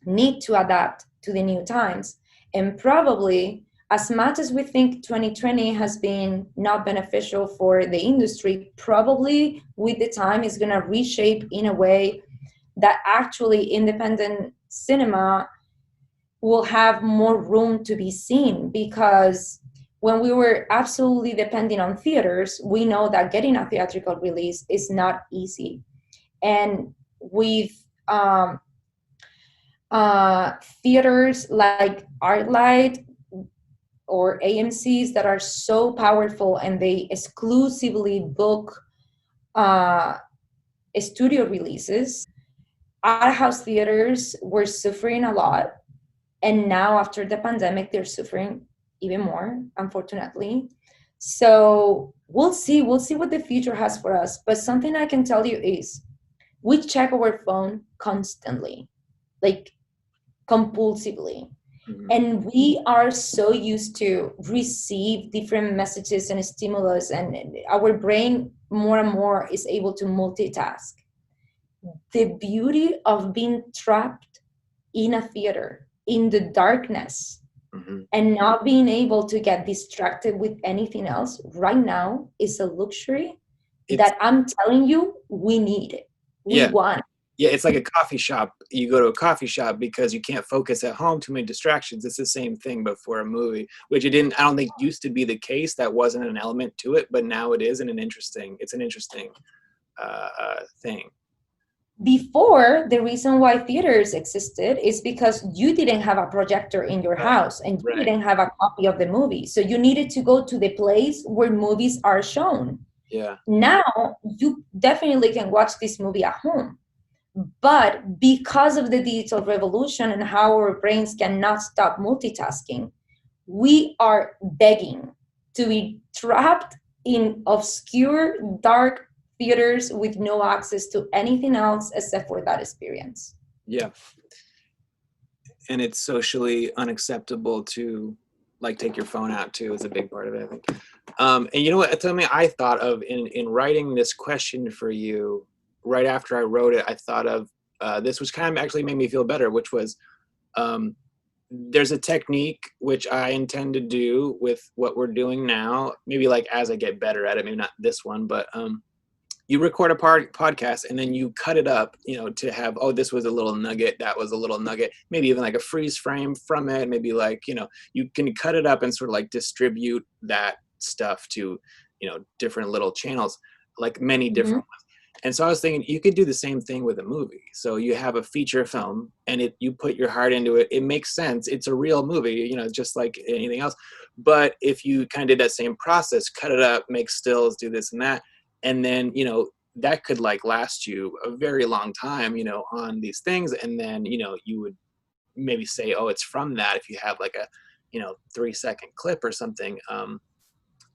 need to adapt to the new times. And probably, as much as we think 2020 has been not beneficial for the industry, probably with the time is going to reshape in a way that actually independent cinema will have more room to be seen. Because when we were absolutely depending on theaters, we know that getting a theatrical release is not easy. And with theaters like ArcLight or AMCs that are so powerful and they exclusively book studio releases, art house theaters were suffering a lot. And now after the pandemic, they're suffering even more, unfortunately. So we'll see what the future has for us. But something I can tell you is we check our phone constantly, like compulsively. Mm-hmm. And we are so used to receive different messages and stimulus, and our brain more and more is able to multitask. The beauty of being trapped in a theater in the darkness, Mm-hmm. and not being able to get distracted with anything else right now is a luxury that I'm telling you, we need it. We want. Yeah, it's like a coffee shop. You go to a coffee shop because you can't focus at home, too many distractions. It's the same thing, but for a movie, which I don't think used to be the case. That wasn't an element to it, but now it is, and it's an interesting thing. Before, the reason why theaters existed is because you didn't have a projector in your house and you didn't have a copy of the movie. So you needed to go to the place where movies are shown. Yeah. Now, you definitely can watch this movie at home. But because of the digital revolution and how our brains cannot stop multitasking, we are begging to be trapped in obscure, dark theaters with no access to anything else except for that experience. Yeah. And it's socially unacceptable to like take your phone out too, is a big part of it, I think. And you know what, something I thought of in writing this question for you, right after I wrote it, I thought of this, which kind of actually made me feel better, which was there's a technique which I intend to do with what we're doing now, maybe like as I get better at it, maybe not this one, but you record a podcast and then you cut it up, you know, to have, oh, this was a little nugget, that was a little nugget, maybe even like a freeze frame from it, maybe like, you know, you can cut it up and sort of like distribute that stuff to, you know, different little channels, like many different ones. And so I was thinking you could do the same thing with a movie. So you have a feature film and you put your heart into it. It makes sense. It's a real movie, you know, just like anything else. But if you kind of did that same process, cut it up, make stills, do this and that, and then, you know, that could like last you a very long time, you know, on these things. And then, you know, you would maybe say, oh, it's from that if you have like a, you know, 3-second clip or something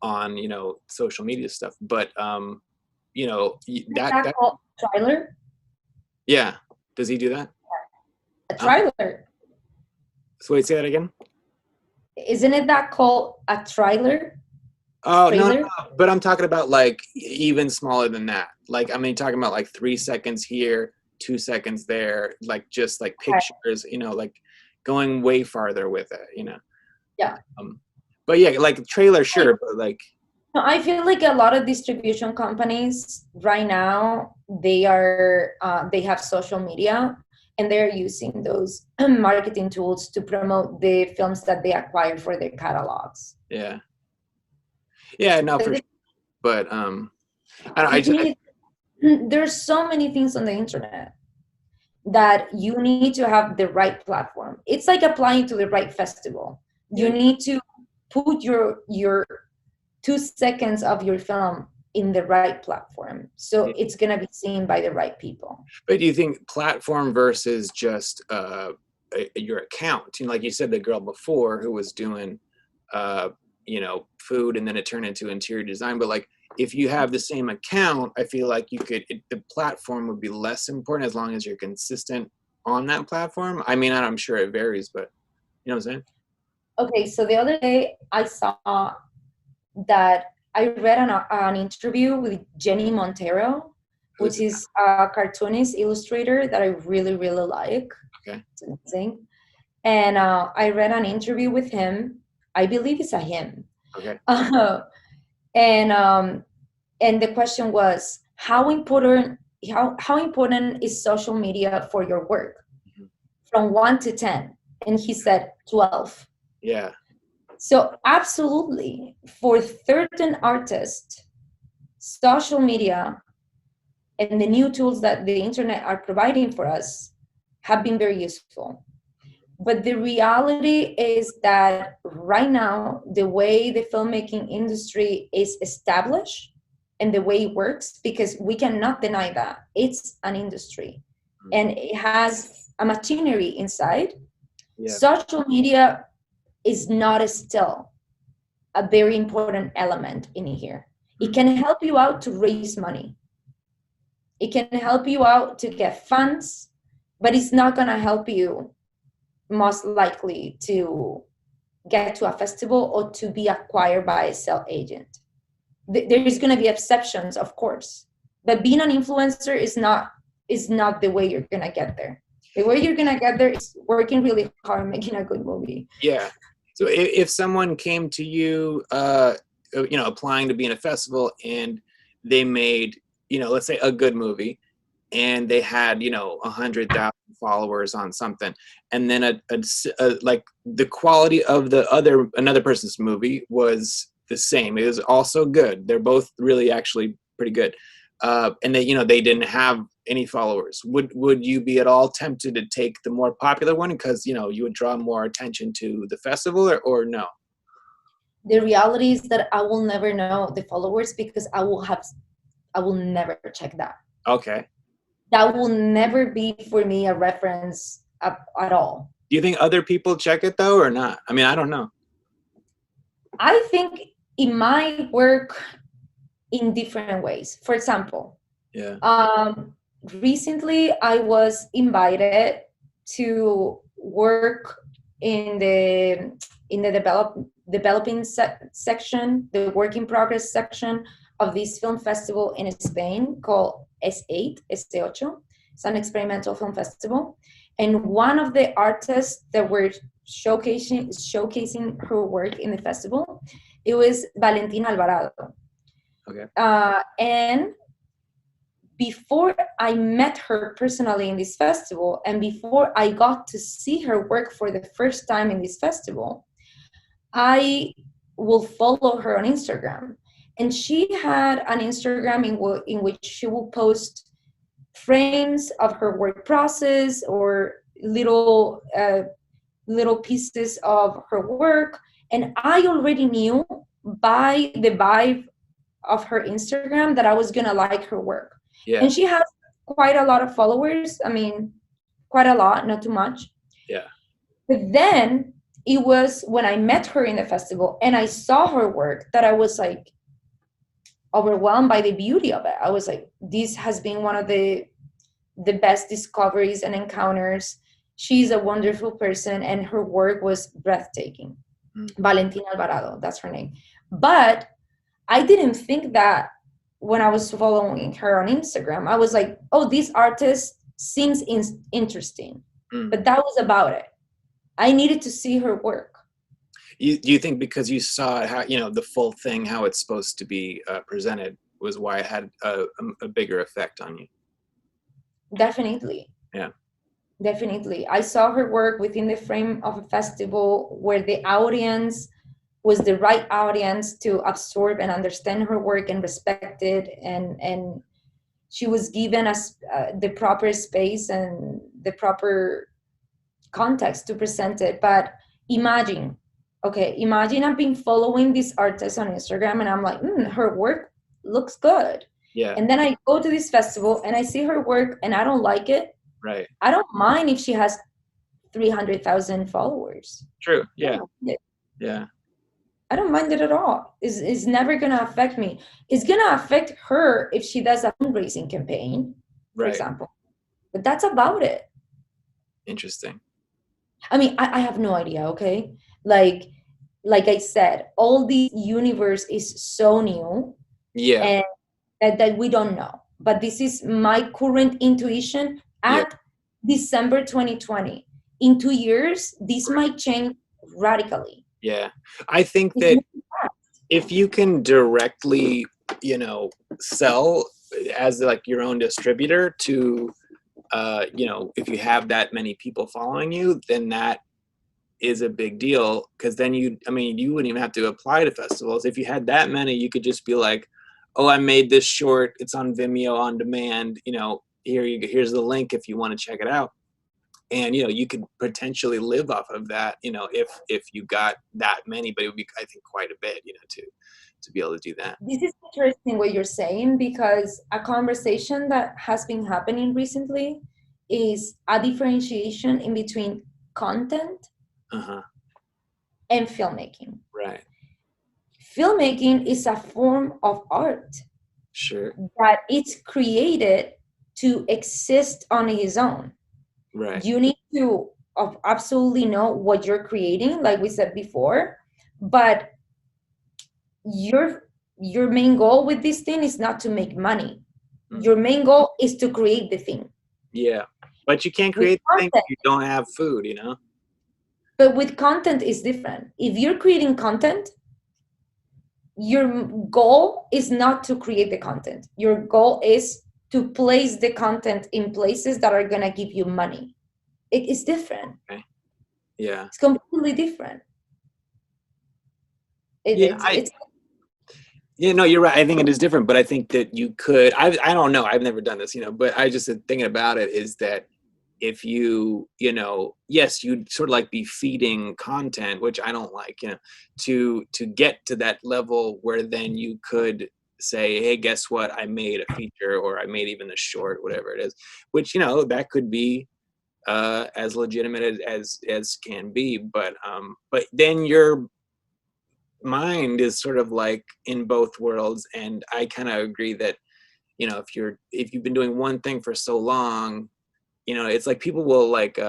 on, you know, social media stuff. But, you know, that called trailer? Yeah. Does he do that? A trailer. So wait, say that again? Isn't it that called a trailer? Oh, no, but I'm talking about like even smaller than that. Like, I mean, talking about like 3 seconds here, 2 seconds there, like just like pictures, you know, like going way farther with it, you know? Yeah. But yeah, like trailer, sure, but like. No, I feel like a lot of distribution companies right now, they have social media and they're using those marketing tools to promote the films that they acquire for their catalogs. Yeah. Yeah, no, for sure. But there's so many things on the internet that you need to have the right platform. It's like applying to the right festival. You need to put your 2 seconds of your film in the right platform, so it's going to be seen by the right people. But do you think platform versus just your account? You know, like you said, the girl before who was doing you know, food and then it turned into interior design, but like if you have the same account, I feel like you could the platform would be less important as long as you're consistent on that platform. I mean, I'm sure it varies, but you know what I'm saying? Okay, so the other day I saw that I read an interview with Jenny Montero, which is a cartoonist illustrator that I really, really like. Okay. It's amazing. And I read an interview with him. I believe it's a him. Okay. And the question was, how important is social media for your work? Mm-hmm. From 1 to 10. And he said 12. Yeah. So absolutely, for certain artists, social media and the new tools that the internet are providing for us have been very useful. But the reality is that right now, the way the filmmaking industry is established and the way it works, because we cannot deny that it's an industry and it has a machinery inside. Yeah. Social media is not still a very important element in here. It can help you out to raise money. It can help you out to get funds, but it's not going to help you most likely to get to a festival or to be acquired by a sales agent. There is going to be exceptions, of course, but being an influencer is not the way you're going to get there. The way you're going to get there is working really hard, making a good movie. Yeah. So if someone came to you, you know, applying to be in a festival and they made, you know, let's say a good movie and they had, you know, 100,000 followers on something, and then like the quality of another person's movie was the same. It was also good. They're both really actually pretty good. And they, you know, they didn't have any followers. Would you be at all tempted to take the more popular one because, you know, you would draw more attention to the festival, or no? The reality is that I will never know the followers because I will never check that. Okay. that will never be for me a reference at all. Do you think other people check it though or not? I mean, I don't know. I think it might work in different ways. For example, Yeah. recently I was invited to work in the developing section, the work in progress section of this film festival in Spain called S8, S8. It's an experimental film festival. And one of the artists that were showcasing her work in the festival, it was Valentina Alvarado. Okay. And before I met her personally in this festival, and before I got to see her work for the first time in this festival, I will follow her on Instagram. And she had an Instagram in which she will post frames of her work process or little pieces of her work. And I already knew by the vibe of her Instagram that I was gonna like her work. Yeah. And she has quite a lot of followers. I mean, quite a lot, not too much. Yeah. But then it was when I met her in the festival and I saw her work that I was like overwhelmed by the beauty of it. I was like, this has been one of the best discoveries and encounters. She's a wonderful person and her work was breathtaking. Valentina Alvarado, that's her name. But I didn't think that when I was following her on Instagram. I was like, oh, this artist seems interesting. But that was about it. I needed to see her work. Do you think because you saw how, the full thing, how it's supposed to be presented, was why it had a bigger effect on you? Definitely. Yeah. Definitely. I saw her work within the frame of a festival where the audience was the right audience to absorb and understand her work and respect it, and she was given us the proper space and the proper context to present it. But imagine I've been following this artist on Instagram and I'm like, her work looks good. Yeah. And then I go to this festival and I see her work and I don't like it. Right. I don't mind if she has 300,000 followers. True. Yeah. Yeah. I don't mind it at all. It's never going to affect me. It's going to affect her if she does a fundraising campaign, for example. But that's about it. Interesting. I mean, I have no idea, okay? Like I said, all the universe is so new. Yeah. And that we don't know. But this is my current intuition at December 2020. In 2 years, this might change radically. Yeah. I think that if you can directly, sell as like your own distributor to, if you have that many people following you, then that is a big deal. Because then you wouldn't even have to apply to festivals. If you had that many, you could just be like, oh, I made this short. It's on Vimeo on demand. Here's the link if you want to check it out. And you could potentially live off of that. If you got that many, but it would be, I think, quite a bit. To be able to do that. This is interesting what you're saying, because a conversation that has been happening recently is a differentiation in between content and filmmaking. Right. Filmmaking is a form of art. Sure. That it's created to exist on its own. Right. You need to absolutely know what you're creating, like we said before, but your main goal with this thing is not to make money. Your main goal is to create the thing. Yeah, but you can't create the thing if you don't have food, But with content is different. If you're creating content, your goal is not to create the content. Your goal is to place the content in places that are going to give you money. It is different. Okay. Yeah. It's completely different. No, you're right. I think it is different, but I think that you could, I don't know. I've never done this, but I just thinking about it is that if you, yes, you'd sort of like be feeding content, which I don't like, to get to that level where then you could say, hey, guess what? I made a feature, or I made even a short, whatever it is, which, that could be as legitimate as can be. But then your mind is sort of like in both worlds. And I kind of agree that, if you've been doing one thing for so long, it's like people will like,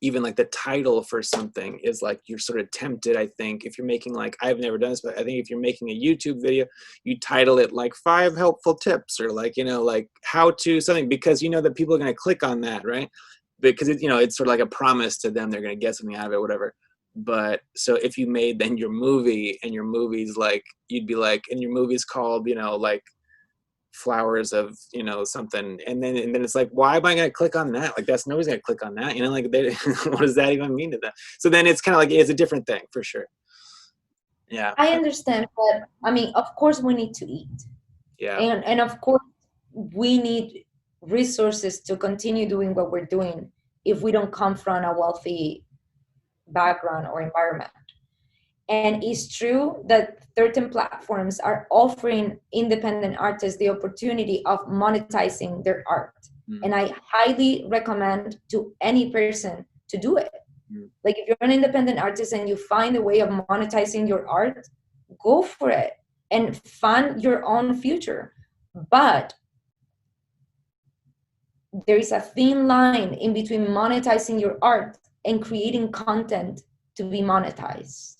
even like the title for something is like, you're sort of tempted. I think if you're making, like, I've never done this, but I think if you're making a YouTube video, you title it like 5 helpful tips, or like, like how to something, because that people are going to click on that, right? Because it's sort of like a promise to them, they're going to get something out of it, whatever. But so if you made then your movie, and your movie's like, you'd be like, and your movie's called, like flowers of something, and then it's like, why am I going to click on that? Like, that's nobody's going to click on that, like what does that even mean to them? So then it's kind of like, it's a different thing for sure. Yeah, I understand, but I mean, of course we need to eat, yeah, and of course we need resources to continue doing what we're doing if we don't come from a wealthy background or environment. And it's true that certain platforms are offering independent artists the opportunity of monetizing their art. And I highly recommend to any person to do it. Like, if you're an independent artist and you find a way of monetizing your art, go for it and fund your own future. But there is a thin line in between monetizing your art and creating content to be monetized.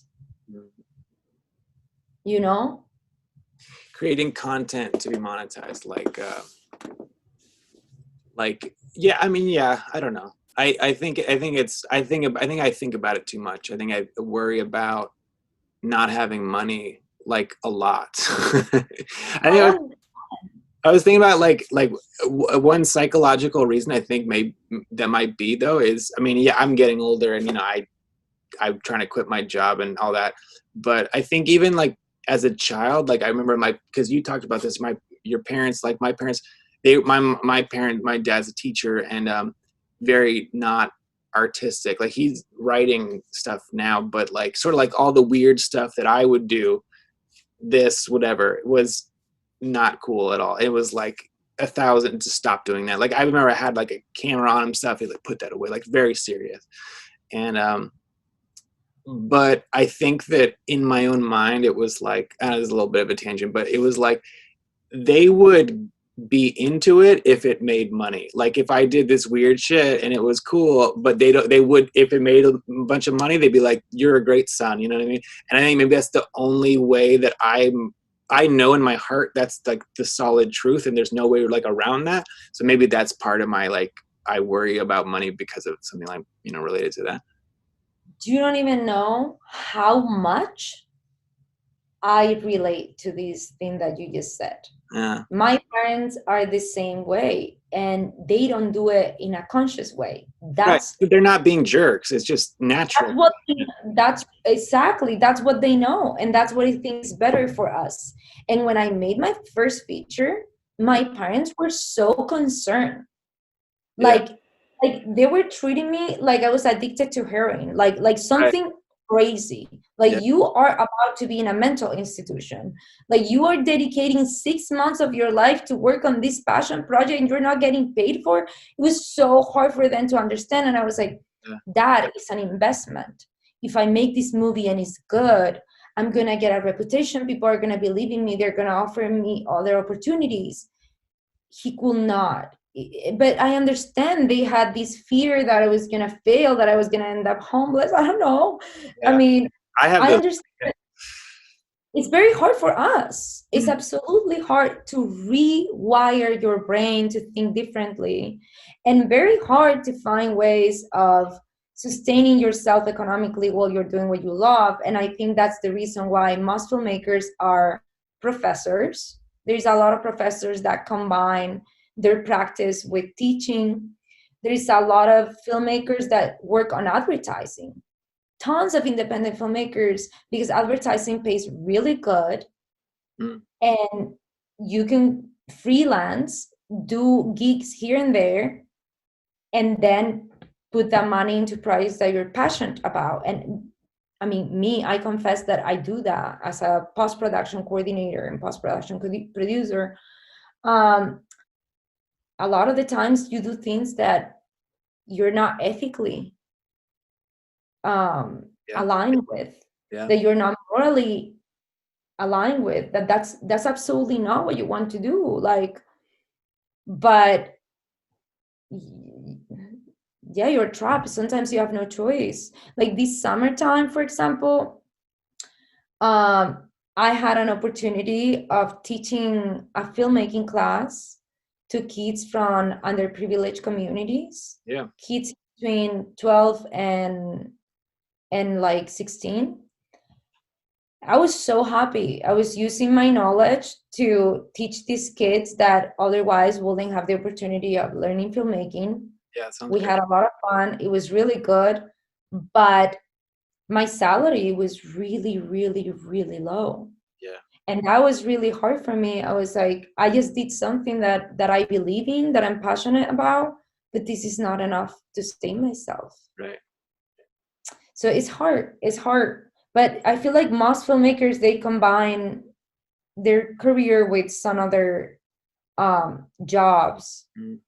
Creating content to be monetized, yeah, I mean, yeah, I don't know. I think I think about it too much. I think I worry about not having money like a lot. I was thinking about one psychological reason I think that might be, though, is, I mean, yeah, I'm getting older, and I'm trying to quit my job and all that. But I think even like as a child, like I remember because you talked about this, your parents, like my parents, my dad's a teacher, and very not artistic. Like, he's writing stuff now, but like sort of like all the weird stuff that I would do, this whatever, was not cool at all. It was like 1,000 to stop doing that. Like, I remember I had like a camera on him, stuff, he like put that away, like very serious. And but I think that in my own mind, it was like, it was a little bit of a tangent, but it was like, they would be into it if it made money. Like, if I did this weird shit and it was cool, but they would, if it made a bunch of money, they'd be like, you're a great son, you know what I mean? And I think maybe that's the only way that I know in my heart that's like the solid truth, and there's no way like around that. So maybe that's part of my, like, I worry about money because of something like, related to that. You don't even know how much I relate to this thing that you just said. Yeah. My parents are the same way, and they don't do it in a conscious way. Right. But they're not being jerks. It's just natural. That's what they know, and that's what I think is better for us. And when I made my first feature, my parents were so concerned. Like they were treating me like I was addicted to heroin, like something crazy. Like, you are about to be in a mental institution. Like, you are dedicating 6 months of your life to work on this passion project and you're not getting paid for it. It was so hard for them to understand. And I was like, that is an investment. If I make this movie and it's good, I'm going to get a reputation. People are going to believe in me. They're going to offer me other opportunities. He could not. But I understand they had this fear that I was going to fail, that I was going to end up homeless. I don't know. Yeah. I mean, I understand. It's very hard for us. It's absolutely hard to rewire your brain to think differently, and very hard to find ways of sustaining yourself economically while you're doing what you love. And I think that's the reason why most filmmakers are professors. There's a lot of professors that combine their practice with teaching. There's a lot of filmmakers that work on advertising. Tons of independent filmmakers, because advertising pays really good, and you can freelance, do gigs here and there, and then put that money into projects that you're passionate about. And I mean, I confess that I do that as a post-production coordinator and post-production producer. Um, a lot of the times you do things that you're not ethically Yeah. aligned with, Yeah. that you're not morally aligned with, that's absolutely not what you want to do. Like, but yeah, you're trapped. Sometimes you have no choice. Like this summertime, for example, I had an opportunity of teaching a filmmaking class to kids from underprivileged communities. Yeah. Kids between 12 and like 16. I was so happy. I was using my knowledge to teach these kids that otherwise wouldn't have the opportunity of learning filmmaking. Yeah. Sounds We great. had a lot of fun. It was really good, but my salary was really, really, really low. Yeah. And that was really hard for me. I was like, I just did something that I believe in, that I'm passionate about, but this is not enough to sustain myself. Right. So it's hard. It's hard. But I feel like most filmmakers, they combine their career with some other jobs. Mm.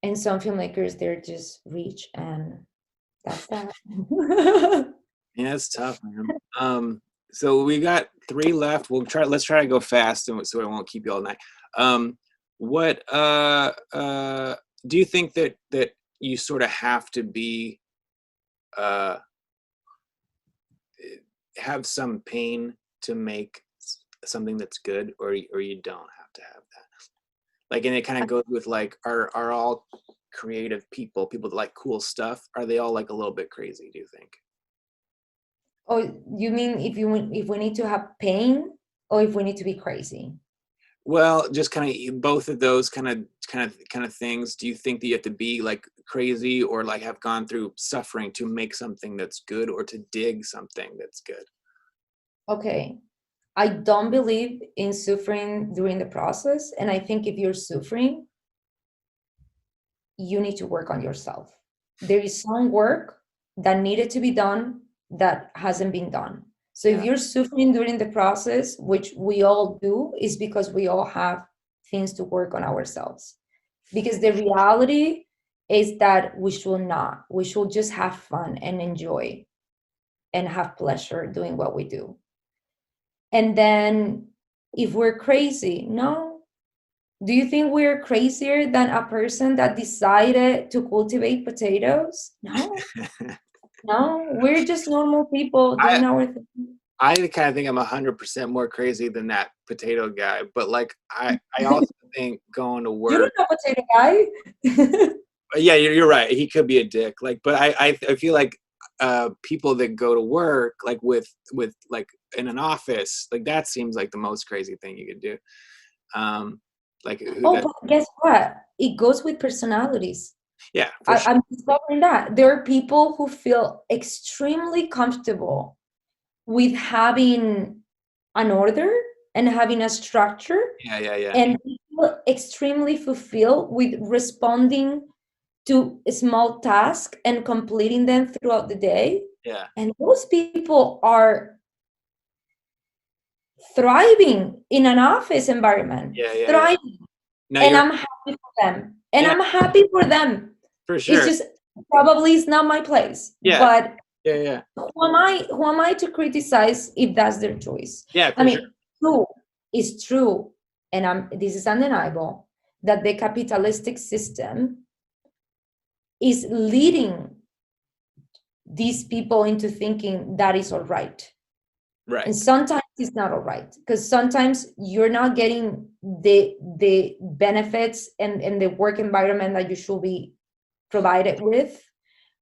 And some filmmakers, they're just rich, and that's that. Yeah, it's tough, man. So we got 3 left. Let's try to go fast so I won't keep you all night. What do you think that you sort of have to be uh have some pain to make something that's good, or you don't have to have that? Like, and it kind of goes with like, are all creative people that like cool stuff, are they all like a little bit crazy, do you think? Oh, you mean if we need to have pain, or if we need to be crazy? Well, just kind of both of those kind of things. Do you think that you have to be like crazy or like have gone through suffering to make something that's good, or to dig something that's good? Okay. I don't believe in suffering during the process. And I think if you're suffering, you need to work on yourself. There is some work that needed to be done that hasn't been done. So if Yeah. you're suffering during the process, which we all do, is because we all have things to work on ourselves. Because the reality is that we should not. We should just have fun and enjoy and have pleasure doing what we do. And then if we're crazy, no. Do you think we're crazier than a person that decided to cultivate potatoes? No, no, we're just normal people I doing our thing. I kind of think I'm 100% more crazy than that potato guy, but like I also think going to You work. don't know potato guy. Yeah, you're right. He could be a dick. Like, but I feel like people that go to work like with like in an office, like that seems like the most crazy thing you could do. Like who Oh, that? but guess what? It goes with personalities. Yeah, for sure. I'm discovering that there are people who feel extremely comfortable with having an order and having a structure, Yeah, yeah, yeah, and people extremely fulfilled with responding to a small task and completing them throughout the day. yeah, And those people are thriving in an office environment, yeah, yeah, yeah. thriving. No, And you're I'm happy for them. And yeah, I'm happy for them. for It's sure. just probably it's not my place. Yeah, But yeah, yeah, who am I to criticize if that's their choice? yeah, I for sure. mean, true, it's true, and this is undeniable, that the capitalistic system is leading these people into thinking that is all right. Right. And sometimes it's not all right, because sometimes you're not getting the benefits and the work environment that you should be provided with.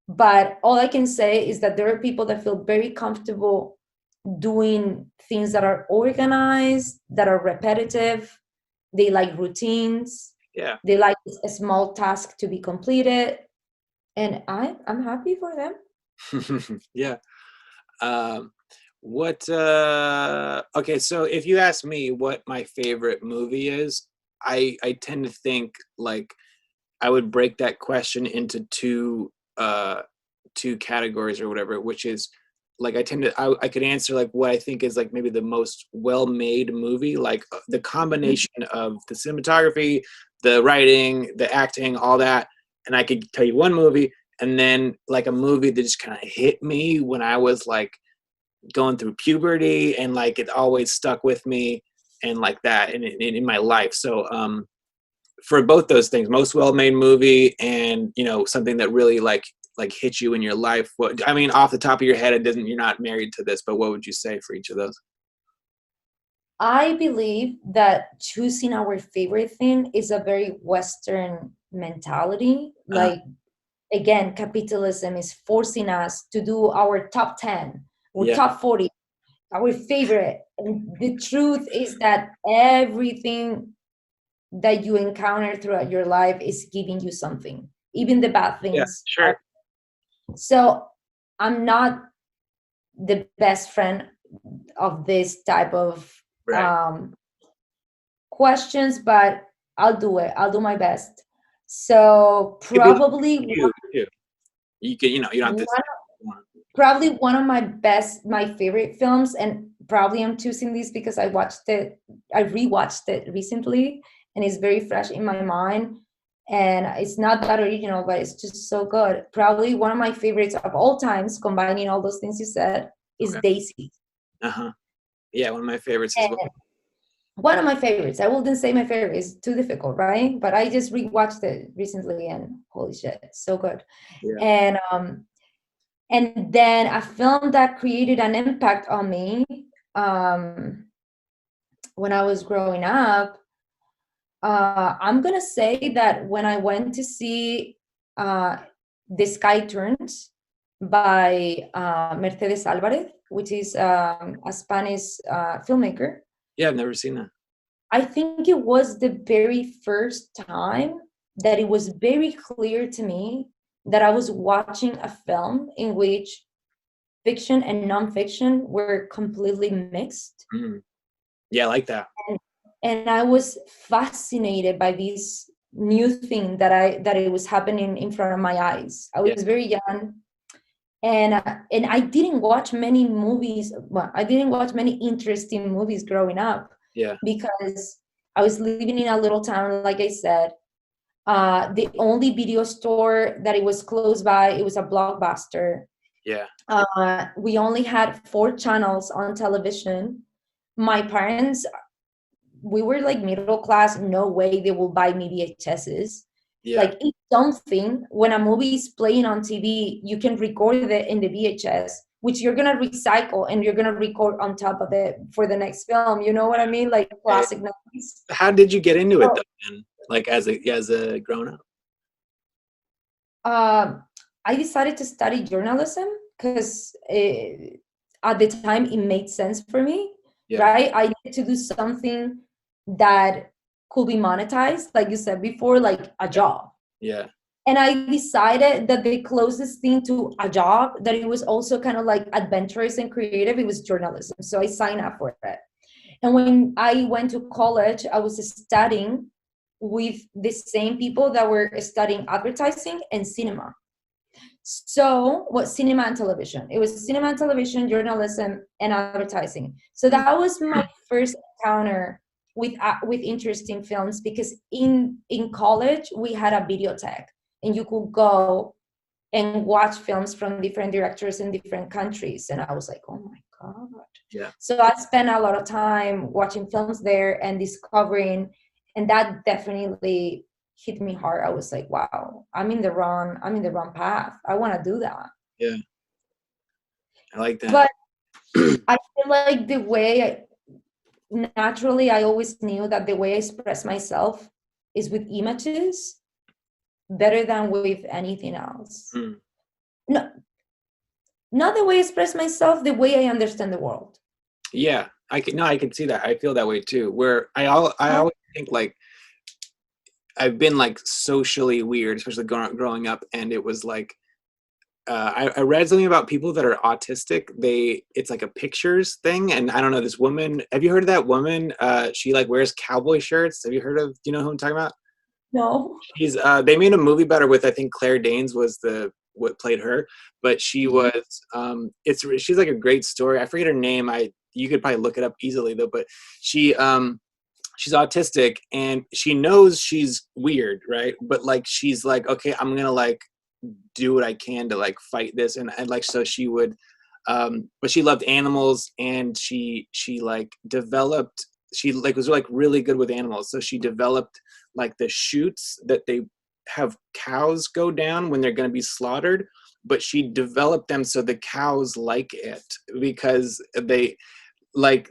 But all I can say is that there are people that feel very comfortable doing things that are organized, that are repetitive. They like routines. Yeah. They like a small task to be completed. And I'm happy for them. Yeah. Um, what okay, so if you ask me what my favorite movie is, I tend to think like I would break that question into two categories or whatever, which is like I could answer like what I think is like maybe the most well-made movie, like the combination of the cinematography, the writing, the acting, all that. And I could tell you one movie, and then like a movie that just kind of hit me when I was like going through puberty, and like it always stuck with me and like that in my life. So for both those things, most well-made movie and, you know, something that really like hit you in your life. What, I mean, off the top of your head, it doesn't, you're not married to this, but what would you say for each of those? I believe that choosing our favorite thing is a very Western mentality. Uh, Like, again, capitalism is forcing us to do our top 10 or yeah, top 40, our favorite. And the truth is that everything that you encounter throughout your life is giving you something, even the bad yeah, things sure, are. So I'm not the best friend of this type of right. um, questions, but I'll do it. I'll do my best. So It could be probably you too. You can, you know, you don't have to. one, probably one of my favorite films, and probably I'm choosing this because I rewatched it recently, and it's very fresh in my mind. And it's not that original, but it's just so good. Probably one of my favorites of all times, combining all those things you said, is Okay. Daisy. Uh-huh. Yeah, one of my favorites as well. And one of my favorites. I wouldn't say my favorite. It's too difficult, right? But I just rewatched it recently, and holy shit, so good. Yeah. And then a film that created an impact on me um, when I was growing up. I'm gonna say that when I went to see uh, The Sky Turns by Mercedes Alvarez, which is a Spanish filmmaker. Yeah, I've never seen that. I think it was the very first time that it was very clear to me that I was watching a film in which fiction and nonfiction were completely mixed. Mm. Yeah, I like that. And I was fascinated by this new thing that it was happening in front of my eyes. I Yeah, was very young, and I didn't watch many movies. Well, I didn't watch many interesting movies growing up yeah, because I was living in a little town, like I said. The only video store that it was close by, it was a Blockbuster. yeah. We only had 4 channels on television. My parents, we were like middle class. No way they will buy me VHSs. Yeah. Like, it's something when a movie is playing on TV, you can record it in the VHS, which you're gonna recycle and you're gonna record on top of it for the next film. You know what I mean? Like Okay. classic movies. How did you get into it So, though, then? Like as a grown up? I decided to study journalism because at the time it made sense for me, Yeah, right? I needed to do something that could be monetized, like you said before, like a job. yeah, And I decided that the closest thing to a job that it was also kind of like adventurous and creative, it was journalism. So I signed up for it. And when I went to college, I was studying with the same people that were studying advertising and cinema. So what, cinema and television? It was cinema and television, journalism, and advertising. So mm, that was my first encounter with interesting films, because in college we had a videotheque, and you could go and watch films from different directors in different countries. And I was like, oh my God. yeah, So I spent a lot of time watching films there and discovering, and that definitely hit me hard. I was like, wow, I'm in the wrong path. I want to do that. yeah. I like that. But I feel like naturally, I always knew that the way I express myself is with images better than with anything else. Mm. No, not the way I express myself, the way I understand the world. Yeah, I can see that. I feel that way too. Where I Uh, always think like I've been like socially weird, especially growing up, and it was like I read something about people that are autistic. It's like a pictures thing, and I don't know, this woman. Have you heard of that woman? She like wears cowboy shirts. Have you heard of? Do you know who I'm talking about? no. She's they made a movie about her with, I think Claire Danes was the what played her, but she was she's like a great story. I forget her name. You could probably look it up easily though, but she's autistic and she knows she's weird, right? But like she's like, okay, I'm gonna like do what I can to like fight this, and like so she would but she loved animals, and she like developed, she like was like really good with animals, so she developed like the chutes that they have cows go down when they're going to be slaughtered, but she developed them so the cows like it, because they like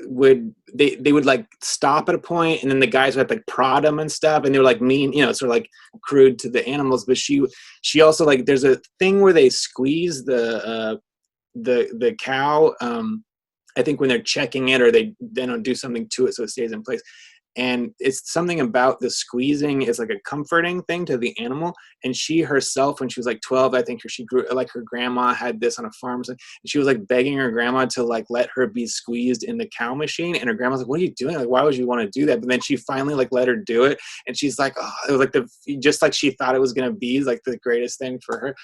they would like stop at a point, and then the guys would have to like prod them and stuff, and they were like mean, you know, sort of like crude to the animals. But she also like, there's a thing where they squeeze the cow, I think when they're checking it, or they don't do something to it so it stays in place, and it's something about the squeezing is like a comforting thing to the animal. And she herself, when she was like 12, I think she grew like, her grandma had this on a farm, and she was like begging her grandma to like let her be squeezed in the cow machine, and her grandma's like, what are you doing, like why would you want to do that? But then she finally like let her do it, and she's like, oh, it was like just like she thought it was going to be like the greatest thing for her.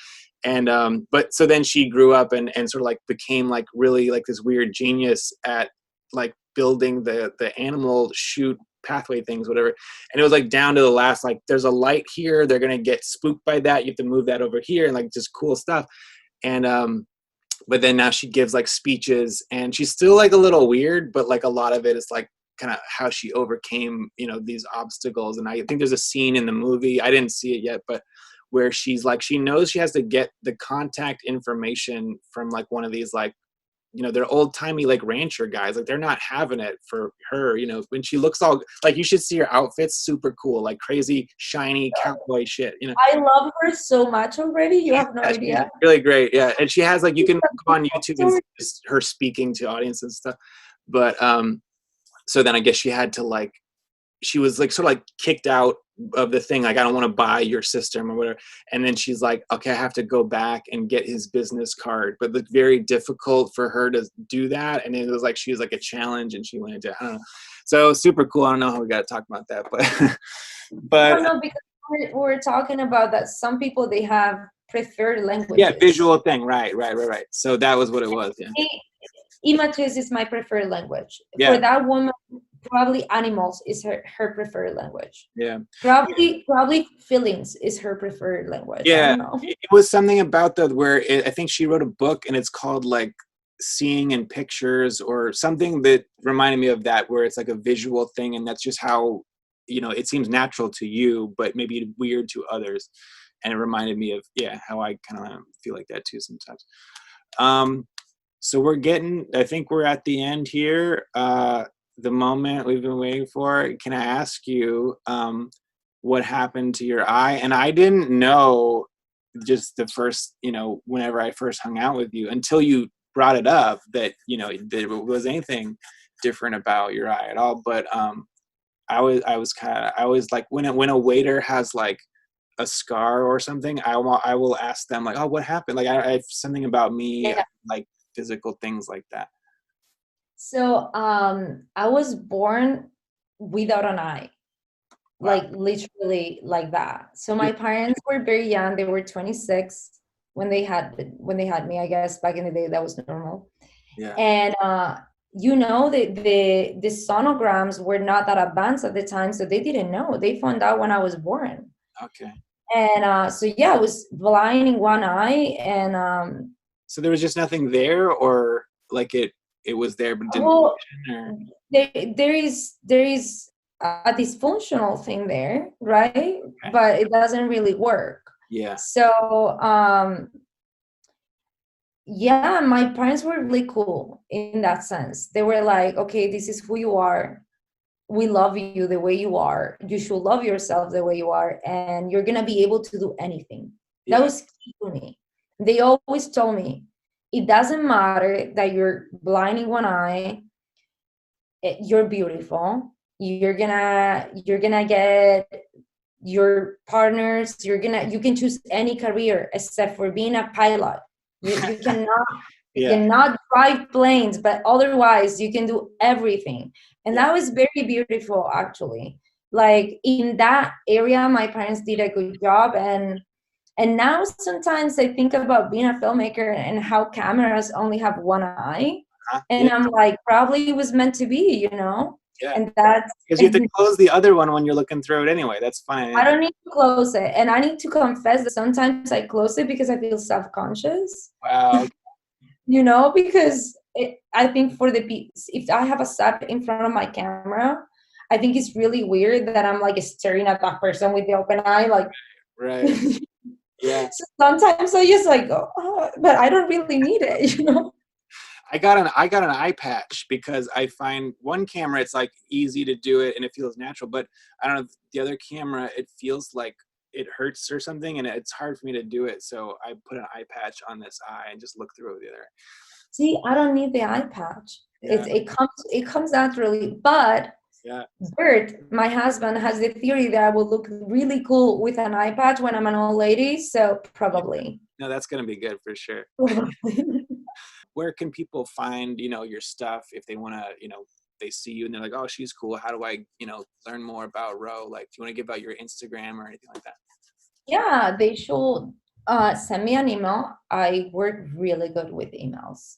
And but so then she grew up and sort of like became like really like this weird genius at like building the animal chute pathway things, whatever. And it was like down to the last, like there's a light here, they're gonna get spooked by that, you have to move that over here, and like just cool stuff. And but then now she gives like speeches, and she's still like a little weird, but like a lot of it is like kind of how she overcame, you know, these obstacles. And I think there's a scene in the movie, I didn't see it yet, but where she's like, she knows she has to get the contact information from like one of these like, you know, they're old timey like rancher guys, like they're not having it for her, you know, when she looks all like, you should see her outfits, super cool, like crazy shiny cowboy shit, you know. I love her so much already. You have no Yeah, idea. really great, yeah. And she has like, you can go on YouTube and see her speaking to audience and stuff. But so then I guess she had to like, she was like sort of like kicked out of the thing, like I don't want to buy your system or whatever. And then she's like, okay, I have to go back and get his business card, but it's very difficult for her to do that. And it was like, she was like a challenge, and she went into, I don't know, so super cool. I don't know how we got to talk about that, but but No, because we're talking about that some people, they have preferred languages. yeah, visual thing, right. So that was what it was. Yeah, images is my preferred language. Yeah. For that woman, probably animals is her preferred language. Yeah, Probably feelings is her preferred language. I yeah. don't know. It was something about that where I think she wrote a book, and it's called like Seeing in Pictures or something, that reminded me of that, where it's like a visual thing, and that's just how, you know, it seems natural to you but maybe weird to others. And it reminded me of, yeah, how I kind of feel like that too sometimes. So I think we're at the end here, the moment we've been waiting for. Can I ask you what happened to your eye? And I didn't know, just the first, you know, whenever I first hung out with you, until you brought it up, that, you know, there was anything different about your eye at all. But I was like, when a waiter has like a scar or something, I will ask them like, oh, what happened? Like I have something about me, Yeah. like physical things like that. So I was born without an eye. Wow. Like literally like that. So my parents were very young. They were 26 when they had me. I guess back in the day that was normal. Yeah. And you know, the sonograms were not that advanced at the time, so they didn't know. They found out when I was born. Okay. And so yeah, I was blind in one eye, and so there was just nothing there, or like it was there but didn't well, function, there is a dysfunctional thing there, right? Okay. But it doesn't really work. Yeah. So yeah, my parents were really cool in that sense. They were like, okay, this is who you are. We love you the way you are. You should love yourself the way you are, and you're gonna be able to do anything. Yeah. That was key to me. They always told me, it doesn't matter that you're blind in one eye. You're beautiful. You're gonna get your partners. You can choose any career except for being a pilot. You cannot Yeah. cannot drive planes, but otherwise you can do everything. And Yeah. that was very beautiful, actually. Like in that area, my parents did a good job. And And now sometimes I think about being a filmmaker and how cameras only have one eye. And Yeah. I'm like, probably it was meant to be, you know? Yeah. And that's Because you have to close the other one when you're looking through it anyway. That's fine. I don't need to close it. And I need to confess that sometimes I close it because I feel self-conscious. Wow. You know, because I think for if I have a set in front of my camera, I think it's really weird that I'm like staring at that person with the open eye, like. Right. Yeah. So sometimes I just like go, oh, but I don't really need it, you know. I got an eye patch because I find one camera it's like easy to do it and it feels natural, but I don't know, the other camera it feels like it hurts or something and it's hard for me to do it. So I put an eye patch on this eye and just look through it with the other. See, I don't need the eye patch. Yeah. It comes naturally. But Yeah. Bert, my husband, has the theory that I will look really cool with an eye patch when I'm an old lady. So probably. No, that's gonna be good for sure. Probably. Where can people find, your stuff if they wanna, they see you and they're like, oh, she's cool. How do I, learn more about Ro? Like, do you want to give out your Instagram or anything like that? Yeah, they should send me an email. I work really good with emails.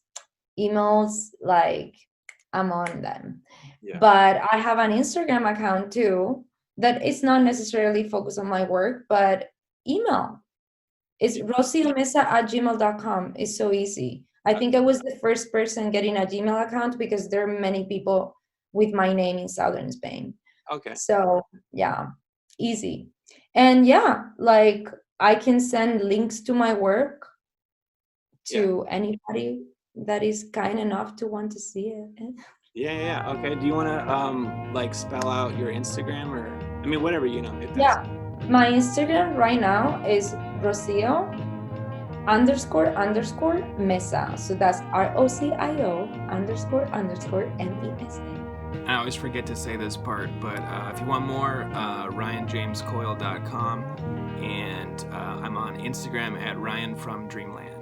Emails, like, I'm on them. Yeah. But I have an Instagram account too that is not necessarily focused on my work, but email. It's rociomesa@gmail.com. It's so easy. I think I was the first person getting a Gmail account because there are many people with my name in southern Spain. Okay. So yeah, easy. And yeah, like I can send links to my work to anybody that is kind enough to want to see it. Yeah. Okay. Do you want to like spell out your Instagram or I mean whatever if that's... Yeah, my Instagram right now is Rocio __ Mesa. So that's ROCIO __ MESA. I always forget to say this part, but if you want more, RyanJamesCoyle.com, and I'm on Instagram at Ryan from Dreamland.